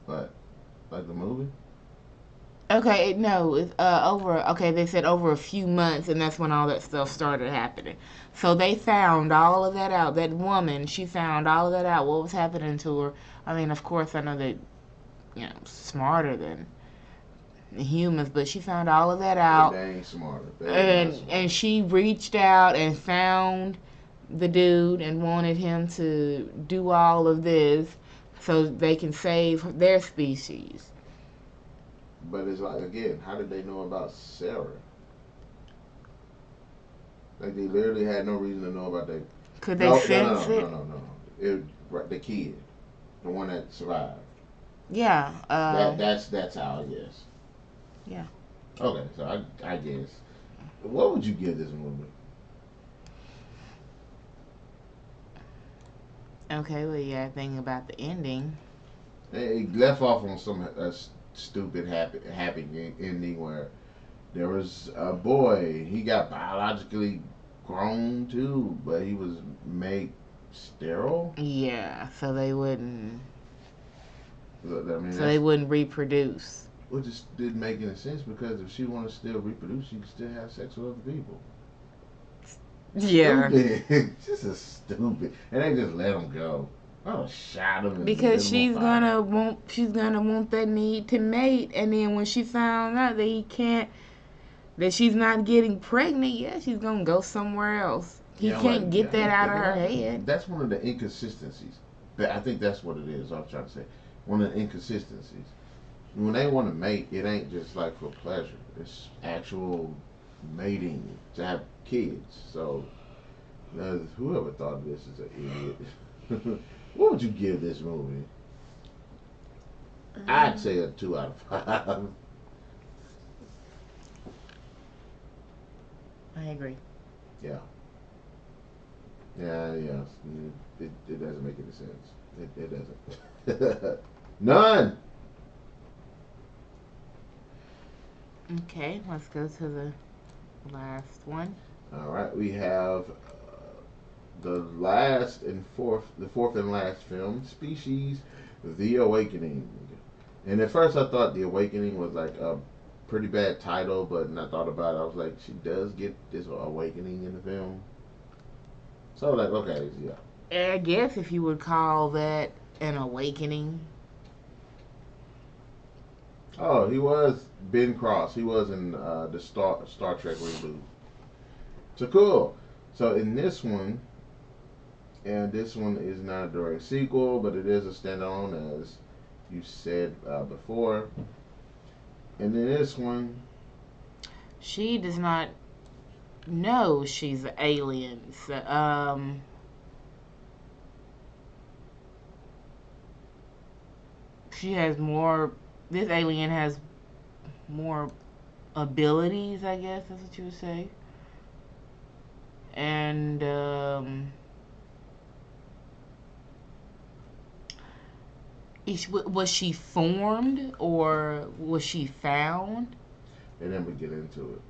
what like the movie. Okay, no, it's over. Okay, they said over a few months, and that's when all that stuff started happening. So they found all of that out. That woman, she found all of that out. What was happening to her? I mean, of course, I know they, smarter than humans, but she found all of that They out, ain't smarter. They are not and smarter. she reached out and found the dude and wanted him to do all of this so they can save their species. But it's like again, how did they know about Sarah? Like they literally had no reason to know about that. Could they No, no, sense no, no, it? no, no, no. It right, the kid, the one that survived. Yeah. That's how I guess. Yeah. Okay, so I guess. What would you give this movie? Okay, well, yeah, thinking about the ending. It left off on some stupid happy ending where there was a boy. He got biologically grown too, but he was made sterile. Yeah, I mean, so they that's wouldn't reproduce. it just didn't make any sense because if she wanted to still reproduce, she could still have sex with other people. Yeah. Stupid. Just a stupid. And they just let him go. Oh, shot him and lit Because him on fire. she's gonna want that need to mate, and then when she found out that he can't, that she's not getting pregnant, yeah, she's gonna go somewhere else. He Yeah, I'm like, can't yeah, get I that didn't out think of her about head. that. That's one of the inconsistencies. I think that's what it is. I'm trying to say. One of the inconsistencies. When they want to mate, it ain't just like for pleasure. It's actual mating to have kids. So whoever thought of this is an idiot. What would you give this movie? I'd Um, say a 2 out of 5. I agree. Yeah, yeah, yeah. It doesn't make any sense. It doesn't. None. Okay, let's go to the last one. All right, we have the fourth and last film, Species, The Awakening. And at first, I thought The Awakening was like a pretty bad title, but when I thought about it, I was like, she does get this awakening in the film. So like, okay, yeah. I guess if you would call that an awakening. Oh, he was Ben Cross. He was in the Star Trek reboot. So cool. So in this one, and this one is not a direct sequel, but it is a standalone, as you said before. And in this one, She does not know she's an alien. So, she has more. This alien has more abilities, I guess that's what you would say. And was she formed or was she found? and then we get into it.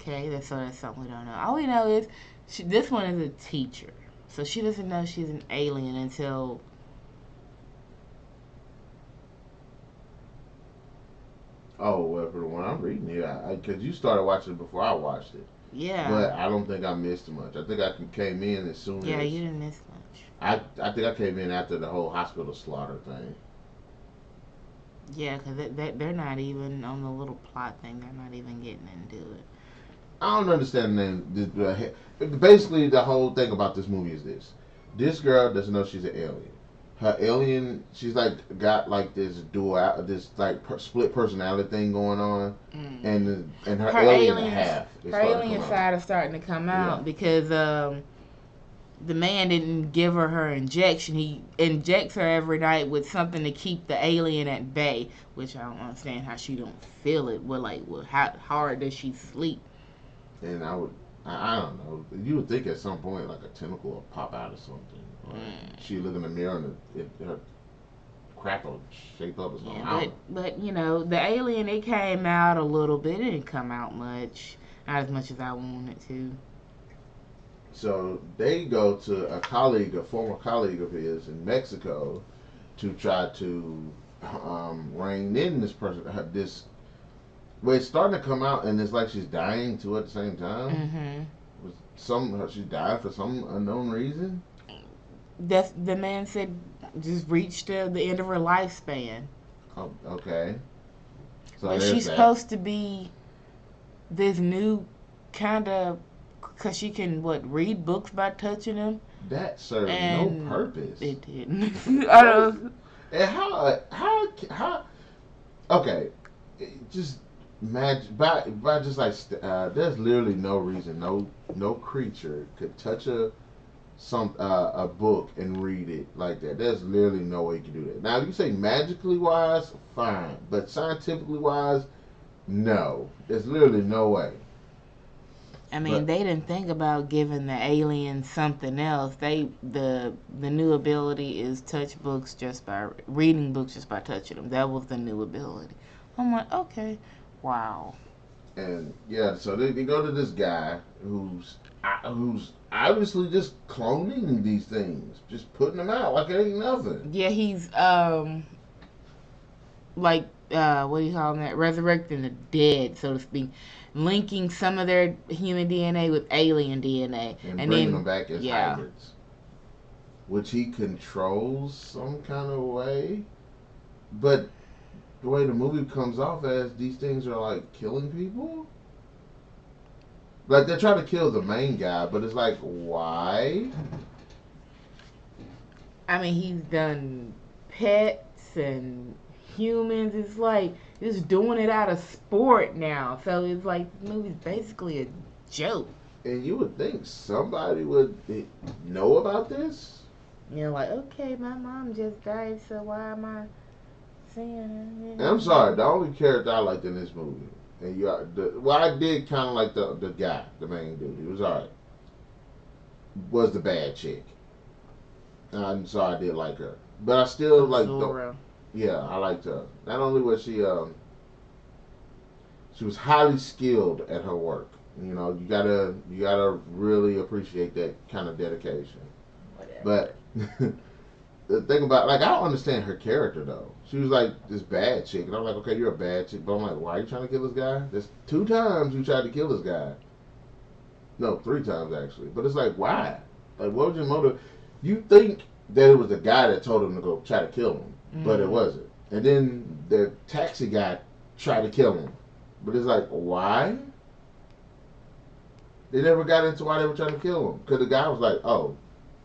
Okay, that's something we don't know. All we know is this one is a teacher, so she doesn't know she's an alien until Oh, well, for the one I'm reading here, because you started watching it before I watched it, yeah, but I don't think I missed much. I think I came in as soon yeah. as You didn't miss much. I think I came in after the whole hospital slaughter thing. Yeah, because they're not even on the little plot thing. They're not even getting into it. I don't understand the name. Basically, the whole thing about this movie is this: this girl doesn't know she's an alien. Her alien, she's like got like this dual, this like split personality thing going on, Mm. and her Her alien aliens, half is her starting to alien come out. side is starting to come Yeah, out because the man didn't give her injection. He injects her every night with something to keep the alien at bay, which I don't understand how she don't feel it. How hard does she sleep? and I don't know. You would think at some point like a tentacle will pop out or something, or Mm. she look in the mirror and her crap will shape up or something. Yeah, I don't know. but the alien, it came out a little bit. It didn't come out much, not as much as I wanted to. So they go to a former colleague of his in Mexico, to try to rein in this person. This Well, it's starting to come out, and it's like she's dying too at the same time. Mm-hmm. She's dying for some unknown reason. That's the man said, just reached the end of her lifespan. Oh, okay, so But there's she's that. supposed to be this new kind of, because she can read books by touching them, That served no and purpose. it didn't. I What is don't. and how? Okay, just imagine by just like there's literally no reason no creature could touch a book and read it like that. There's literally no way you can do that. Now, if you say magically wise, fine, but scientifically wise, no. There's literally no way. I mean, But they didn't think about giving the aliens something else. The new ability is touch books just by reading books just by touching them. That was the new ability. I'm like, okay, wow. and yeah, so they go to this guy who's obviously just cloning these things, just putting them out like it ain't nothing. Yeah, he's like what do you call that? Resurrecting the dead, so to speak, linking some of their human DNA with alien DNA, And and bringing them then back as yeah, hybrids, which he controls some kind of way. But the way the movie comes off as these things are like killing people. Like they're trying to kill the main guy, but it's like why? I mean he's done pets and humans. It's like he's doing it out of sport now. So it's like the movie's basically a joke. And you would think somebody would know about this. Like, okay, my mom just died, so why am I And I'm seeing sorry, the only character I liked in this movie, and I did kind of like the guy, the main dude. He was alright. Was the bad chick. I'm sorry, I did like her, but I still like the. Azura? Yeah, I liked her. Not only was she was highly skilled at her work. You gotta really appreciate that kind of dedication. Whatever. But the thing about like I don't understand her character though. She was like this bad chick, and I'm like, okay, you're a bad chick, but I'm like, why are you trying to kill this guy? There's 2 times you tried to kill this guy. No, 3 times actually. But it's like, why? Like, what was your motive? You think that it was the guy that told him to go try to kill him, but it Mm. wasn't. And then the taxi guy tried to kill him, but it's like, why? They never got into why they were trying to kill him. Because the guy was like, oh,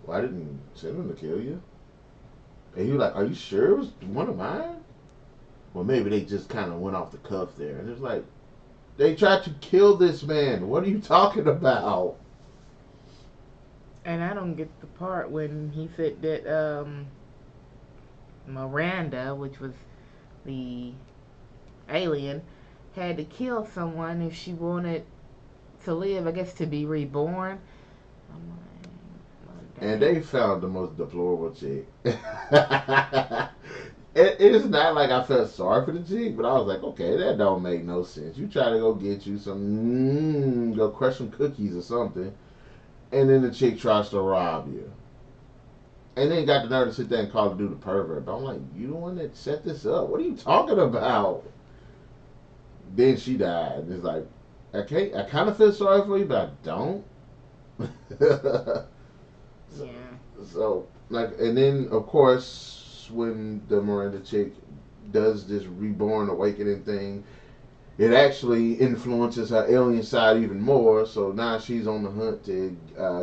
well, I didn't send him to kill you. And he was like, are you sure it was one of mine? Well, maybe they just kind of went off the cuff there. And it's like, they tried to kill this man. What are you talking about? And I don't get the part when he said that Miranda, which was the alien, had to kill someone if she wanted to live, I guess to be reborn. I'm like, well, And dang. they found the most deplorable chick. It's not like I felt sorry for the chick, but I was like, okay, that don't make no sense. You try to go get you go crush some cookies or something, and then the chick tries to rob you. And then got the nerve to sit there and call the dude a pervert. But I'm like, you the one that set this up. What are you talking about? Then she died. And it's like, okay, I kind of feel sorry for you, but I don't. Yeah. So like, and then of course when the Miranda chick does this reborn awakening thing, it actually influences her alien side even more. So now she's on the hunt to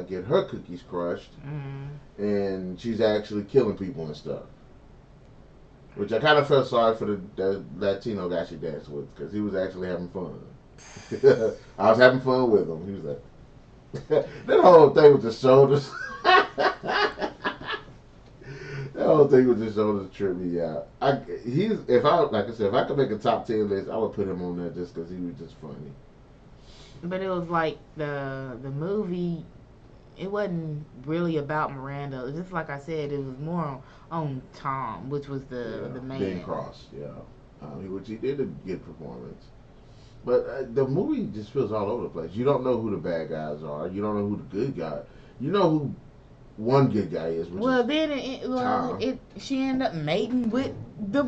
get her cookies crushed, Mm. and she's actually killing people and stuff. Which I kind of felt sorry for the Latino guy she danced with because he was actually having fun. I was having fun with him. He was like, that whole thing with the shoulders. That whole thing with the shoulders tripped me out. He's if I like I said if I could make a top 10 list, I would put him on there just because he was just funny. But it was like the movie. It wasn't really about Miranda. Just like I said, it was more on Tom, which was Yeah, the Ben man. Cross. Yeah, which he did a good performance. But the movie just feels all over the place. You don't know who the bad guys are. You don't know who the good guy. You know who one good guy is, which is Well, then Tom. she ended up mating with the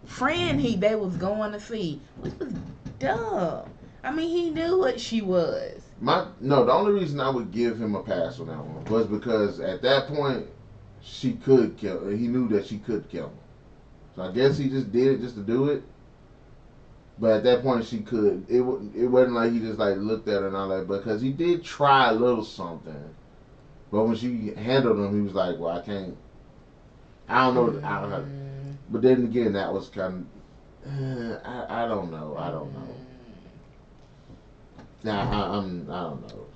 friend they was going to see, which was dumb. I mean, he knew what she was. The only reason I would give him a pass on that one was because at that point she could kill. He knew that she could kill him. So I guess he just did it just to do it. But at that point she could. It wasn't like he just like looked at her and all that. Because he did try a little something. But when she handled him, he was like, "Well, I can't. I don't know. I don't know." Mm, But then again, that was kind of. I don't know. I don't know. mm. Nah, I don't know.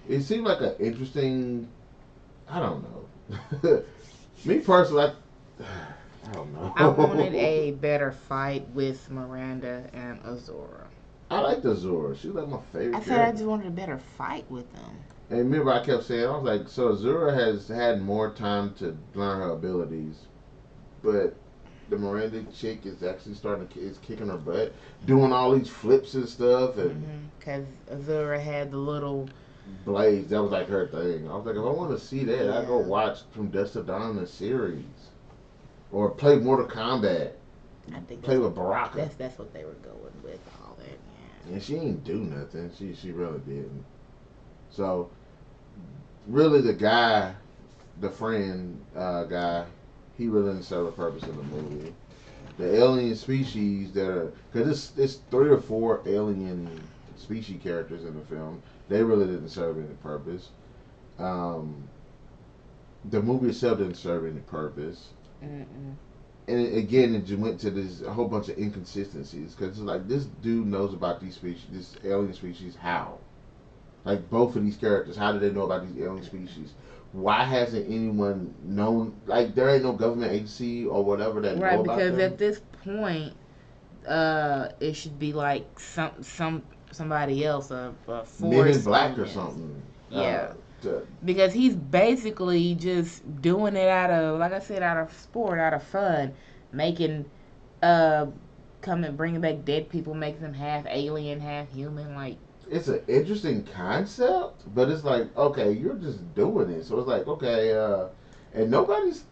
It seemed like an interesting. I don't know. Me personally, I don't I wanted know. a better fight with Miranda and Azora. I like the Zora. She's like my I favorite said I character. just wanted a better fight with them. And remember, I kept saying, I was like, so Zora has had more time to learn her abilities, but the Miranda chick is actually is kicking her butt, doing all these flips and stuff, and Because Azora had the little, blades. That was like her thing. I was like, if I want to see that, I go yeah. watch From Dusk to Dawn the series, or play Mortal Kombat, I think play with Baraka. that's what they were going with all that. And she ain't do nothing. She really didn't. So really, the guy, the friend guy, he really didn't serve a purpose in the movie. The alien species that are because it's 3 or 4 alien species characters in the film. They really didn't serve any purpose. Um, the movie itself didn't serve any purpose. Yeah. Mm-mm. And again, it just went to this a whole bunch of inconsistencies because it's like this dude knows about these species, this alien species. How? Like both of these characters, how do they know about these alien species? Why hasn't anyone known? Like there ain't no government agency or whatever that know Right, about because them. at this point, it should be like somebody else, a Men in force Black on or this. something. Yeah, To, because he's basically just doing it out of, like I said, out of sport, out of fun, making uh coming bringing back dead people, makes them half alien, half human. Like, it's an interesting concept, but it's like okay, you're just doing it, so it's like okay, and nobody's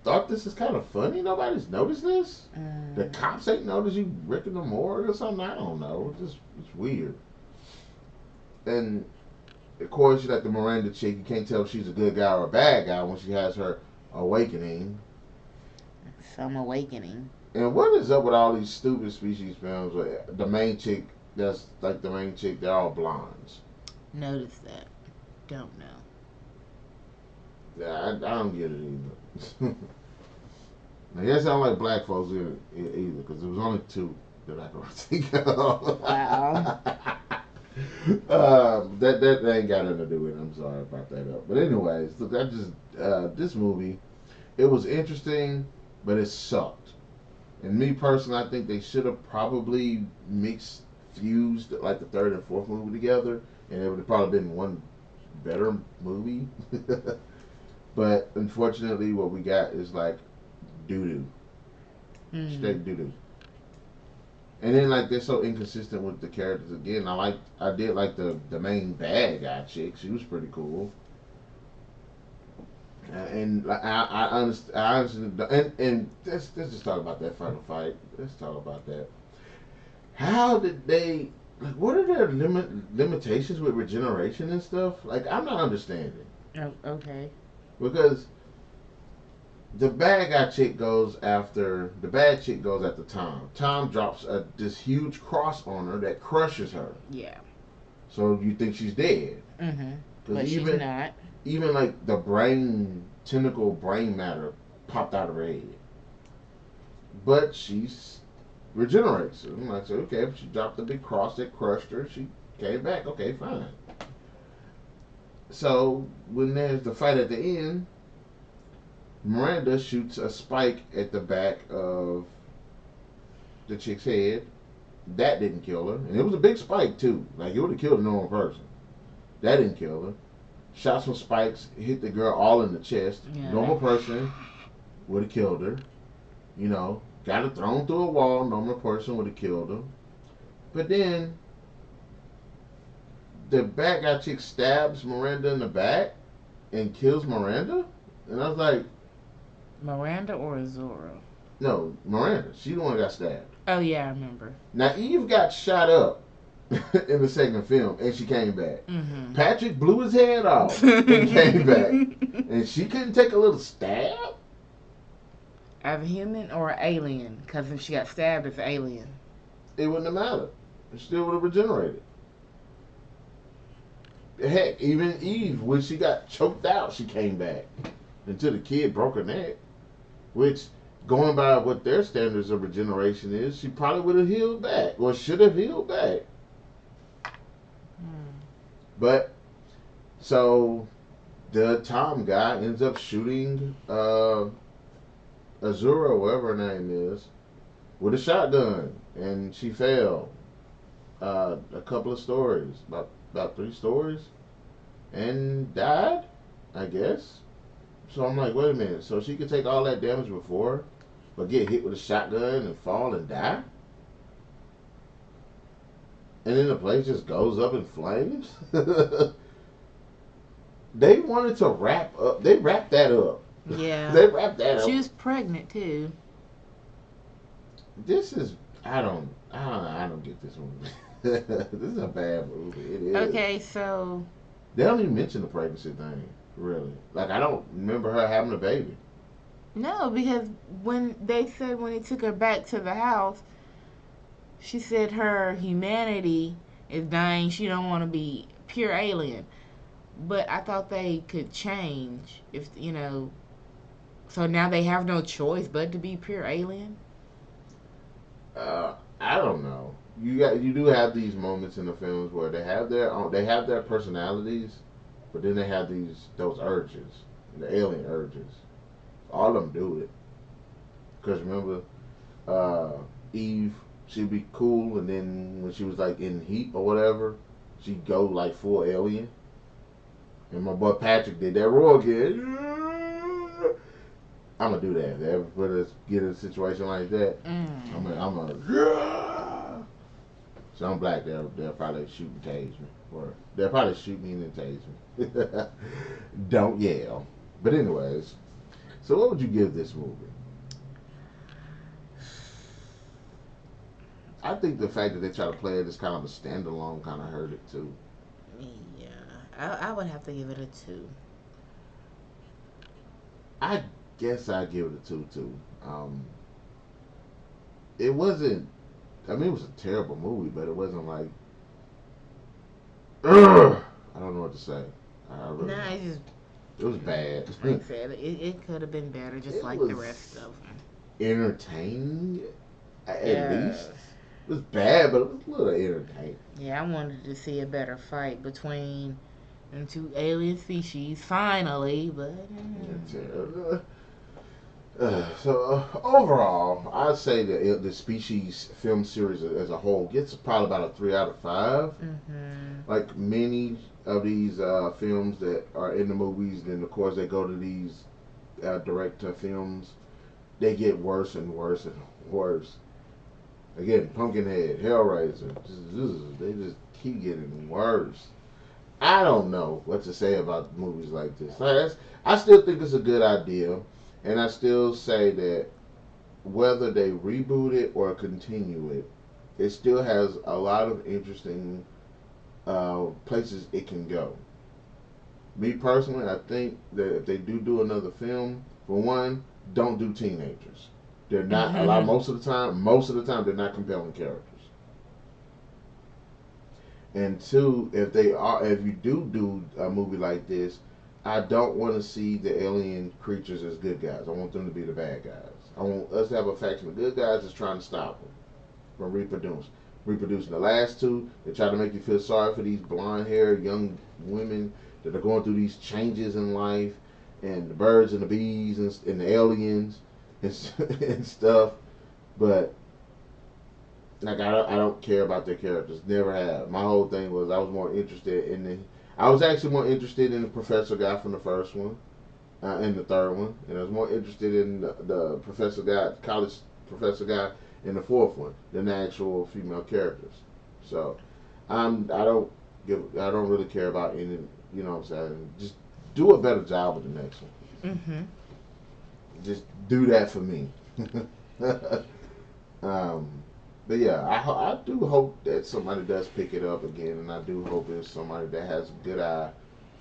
thought this is kind of funny. Nobody's noticed this. The mm, cops ain't noticed you ripping the morgue or something. I don't know. It's weird. And of course, you like the Miranda chick. You can't tell if she's a good guy or a bad guy when she has her awakening. some awakening. And what is up with all these stupid species films where the main chick, that's like the main chick, they're all blondes? Notice that. Don't know. Yeah, I don't get it either. I guess I don't like black folks either because there was only 2 that I can think of. Wow. That ain't got nothing to do with it. I'm sorry about that. But anyways, look, I just this movie, it was interesting, but it sucked. And me personally, I think they should have probably fused like the third and fourth movie together, and it would have probably been one better movie. But unfortunately, what we got is like doo doo, Mm. straight doo doo. And then like they're so inconsistent with the characters again. I did like the main bad guy chick. She was pretty cool. And like I understand. And let's just talk about that final fight. Let's talk about that. How did they? Like, what are their limitations with regeneration and stuff? Like, I'm not understanding. Oh, okay. Because the bad guy chick goes after the bad chick goes after Tom. Tom drops this huge cross on her that crushes her. Yeah. So you think she's dead. Mm-hmm. Because But she's not. even like the brain tentacle brain matter popped out of her head. But she's regenerates. And I said, okay, if she dropped the big cross that crushed her, she came back. Okay, fine. So when there's the fight at the end, Miranda shoots a spike at the back of the chick's head. That didn't kill her. And it was a big spike too. Like it would have killed a normal person. That didn't kill her. Shot some spikes, hit the girl all in the chest. Yeah. Normal person would have killed her. You know, got her thrown through a wall. Normal person would have killed her. But then the bad guy chick stabs Miranda in the back and kills Miranda. And I was like, Miranda or Azura? no, Miranda. She the one that got stabbed. Oh yeah, I remember. Now Eve got shot up in the second film, and she came back. Mm-hmm. Patrick blew his head off and came back, and she couldn't take a little stab. As a human or an alien? Because if she got stabbed, it's alien. It wouldn't have mattered. It still would have regenerated. Heck, even Eve, when she got choked out, she came back until the kid broke her neck. Which, going by what their standards of regeneration is, she probably would have healed back, or should have healed back. But so the Tom guy ends up shooting Azura, whatever her name is, with a shotgun, and she fell. A couple of stories, about 3 stories, and died, I guess. So I'm like, wait a minute. So she could take all that damage before, but get hit with a shotgun and fall and die, and then the place just goes up in flames. They wanted to wrap up. They wrapped that up. Yeah. They wrapped that up. She was pregnant too. This is I don't get this movie. This is a bad movie. It is. Okay, so They don't even mention the pregnancy thing, really. Like I don't remember her having a baby. no, because when they said when he took her back to the house, she said her humanity is dying. She don't want to be pure alien. But I thought they could change if you know. So now they have no choice but to be pure alien. I don't know. You do have these moments in the films where they have their personalities, but then they have those urges, the alien urges. All of them do it. Because remember, Eve, she'd be cool, and then when she was like in heat or whatever, she'd go like full alien. And my boy Patrick did that roar again. I'm gonna do that. If they ever put us get in a situation like that, I'm gonna. So I'm black. They'll probably shoot and tase me, or they'll probably shoot me and then tase me. Don't yell. But anyways, so what would you give this movie? I think the fact that they try to play it as kind of a standalone kind of hurt it too. Yeah, I would have to give it a 2. I guess I'd give it a 2 too. It wasn't. I mean, it was a terrible movie, but it wasn't like. Ugh, I don't know what to say. I really Nah, don't. it's just It was bad. like I said, it could have been better, just It like was the rest of them. entertaining, at Yeah. least. It was bad, but it was a little entertaining. Yeah, I wanted to see a better fight between them two alien species, finally, but Overall, I'd say that the Species film series as a whole gets probably about a 3 out of 5. Like many of these films that are in the movies, then of course they go to these direct to films. They get worse and worse and worse. Again, Pumpkinhead, Hellraiser, they just keep getting worse. I don't know what to say about movies like this. I still think it's a good idea, and I still say that whether they reboot it or continue it, it still has a lot of interesting places it can go. Me personally, I think that if they do another film, for one, don't do teenagers. They're not a lot. Most of the time, they're not compelling characters. And two, if you do a movie like this, I don't want to see the alien creatures as good guys. I want them to be the bad guys. I want us to have a faction of good guys that's trying to stop them from reproducing. Reproducing. The last two, they try to make you feel sorry for these blonde-haired young women that are going through these changes in life, and the birds and the bees and the aliens and, and stuff. But like I don't care about their characters. Never have. My whole thing was I was more interested in the. I was actually more interested in the professor guy from the first one, and the third one, and I was more interested in the professor guy, college professor guy, in the fourth one than the actual female characters. So, I don't really care about any. You know what I'm saying? Just do a better job with the next one. Mhm. Just do that for me. um, but yeah, I do hope that somebody does pick it up again, and I do hope it's somebody that has a good eye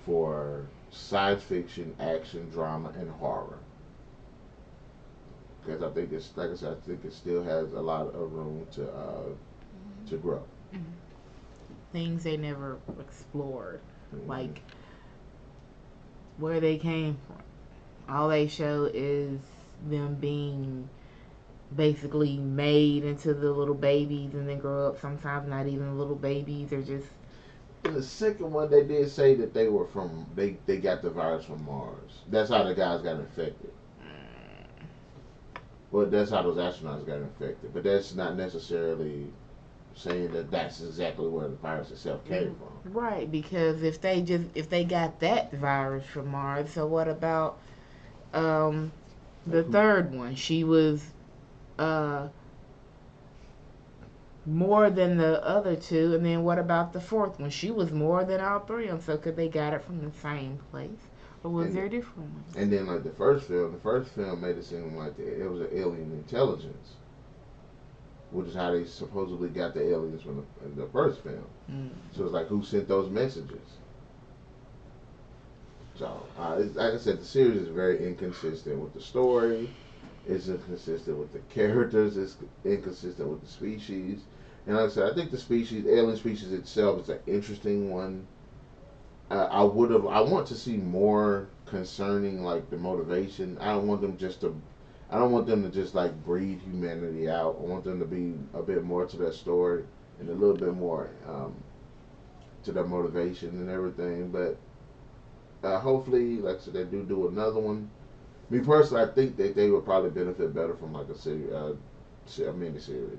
for science fiction, action, drama, and horror. Because I think it's like I said, I think it still has a lot of room to grow. Mhm. Things they never explored, Mm-hmm. like where they came from. All they show is them being basically made into the little babies and then grow up. Sometimes not even little babies. They're just In the second one, they did say that they got the virus from Mars. That's how the guys got infected. Well, that's how those astronauts got infected. But that's not necessarily saying that that's exactly where the virus itself came from. right, because if they got that virus from Mars, so what about um Like the who? third one? She was uh more than the other two, and then what about the fourth one? She was more than all three of them. So could they got it from the same place, or was And there different ones? and then like the first film made it seem like it was an alien intelligence, which is how they supposedly got the aliens from the first film. Mm. So it's like who sent those messages? So like I said, the series is very inconsistent with the story. It's inconsistent with the characters. It's inconsistent with the species. And like I said, I think the species, alien species itself, is an interesting one. I want to see more concerning like the motivation. I don't want them to just like breed humanity out. I want them to be a bit more to that story and a little bit more to their motivation and everything. But hopefully, like I said, they do another one. Me personally, I think that they would probably benefit better from like a mini series.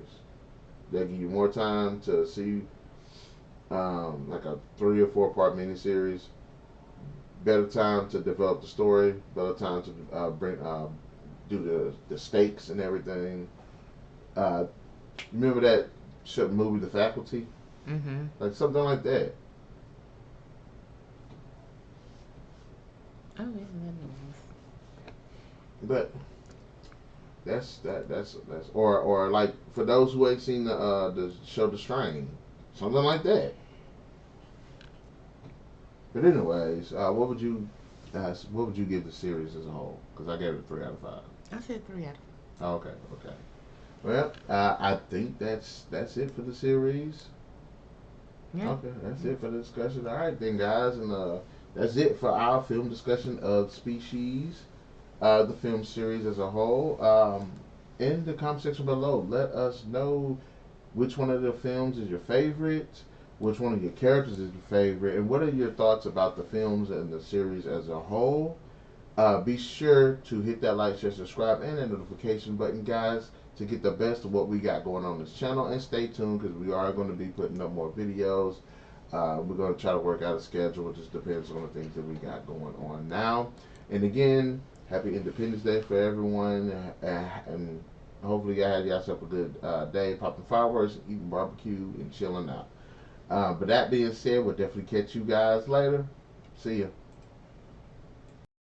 They give you more time to see like a 3 or 4 part miniseries. Better time to develop the story. Better time to bring do the stakes and everything. Uh, Remember that movie, The Faculty? Mhm. Like something like that. Oh yeah, that is. But that's or like for those who ain't seen the show The Strain, something like that. But anyways, what would you give the series as a whole? Because I gave it 3 out of 5. I said 3 out Okay, okay. Well, I think that's it for the series. of 5. Yeah. Okay, that's it for the discussion. All right, then, guys, and that's it for our film discussion of Species, the film series as a whole. In the comment section below, let us know which one of the films is your favorite, which one of your characters is your favorite, and what are your thoughts about the films and the series as a whole. Be sure to hit that like, share, subscribe, and that notification button, guys, to get the best of what we got going on this channel. And stay tuned because we are going to be putting up more videos. We're going to try to work out a schedule. It just depends on the things that we got going on now. And again, happy Independence Day for everyone. And hopefully, you had yourself a good day, popping fireworks, eating barbecue, and chilling out. But that being said, we'll definitely catch you guys later. See ya.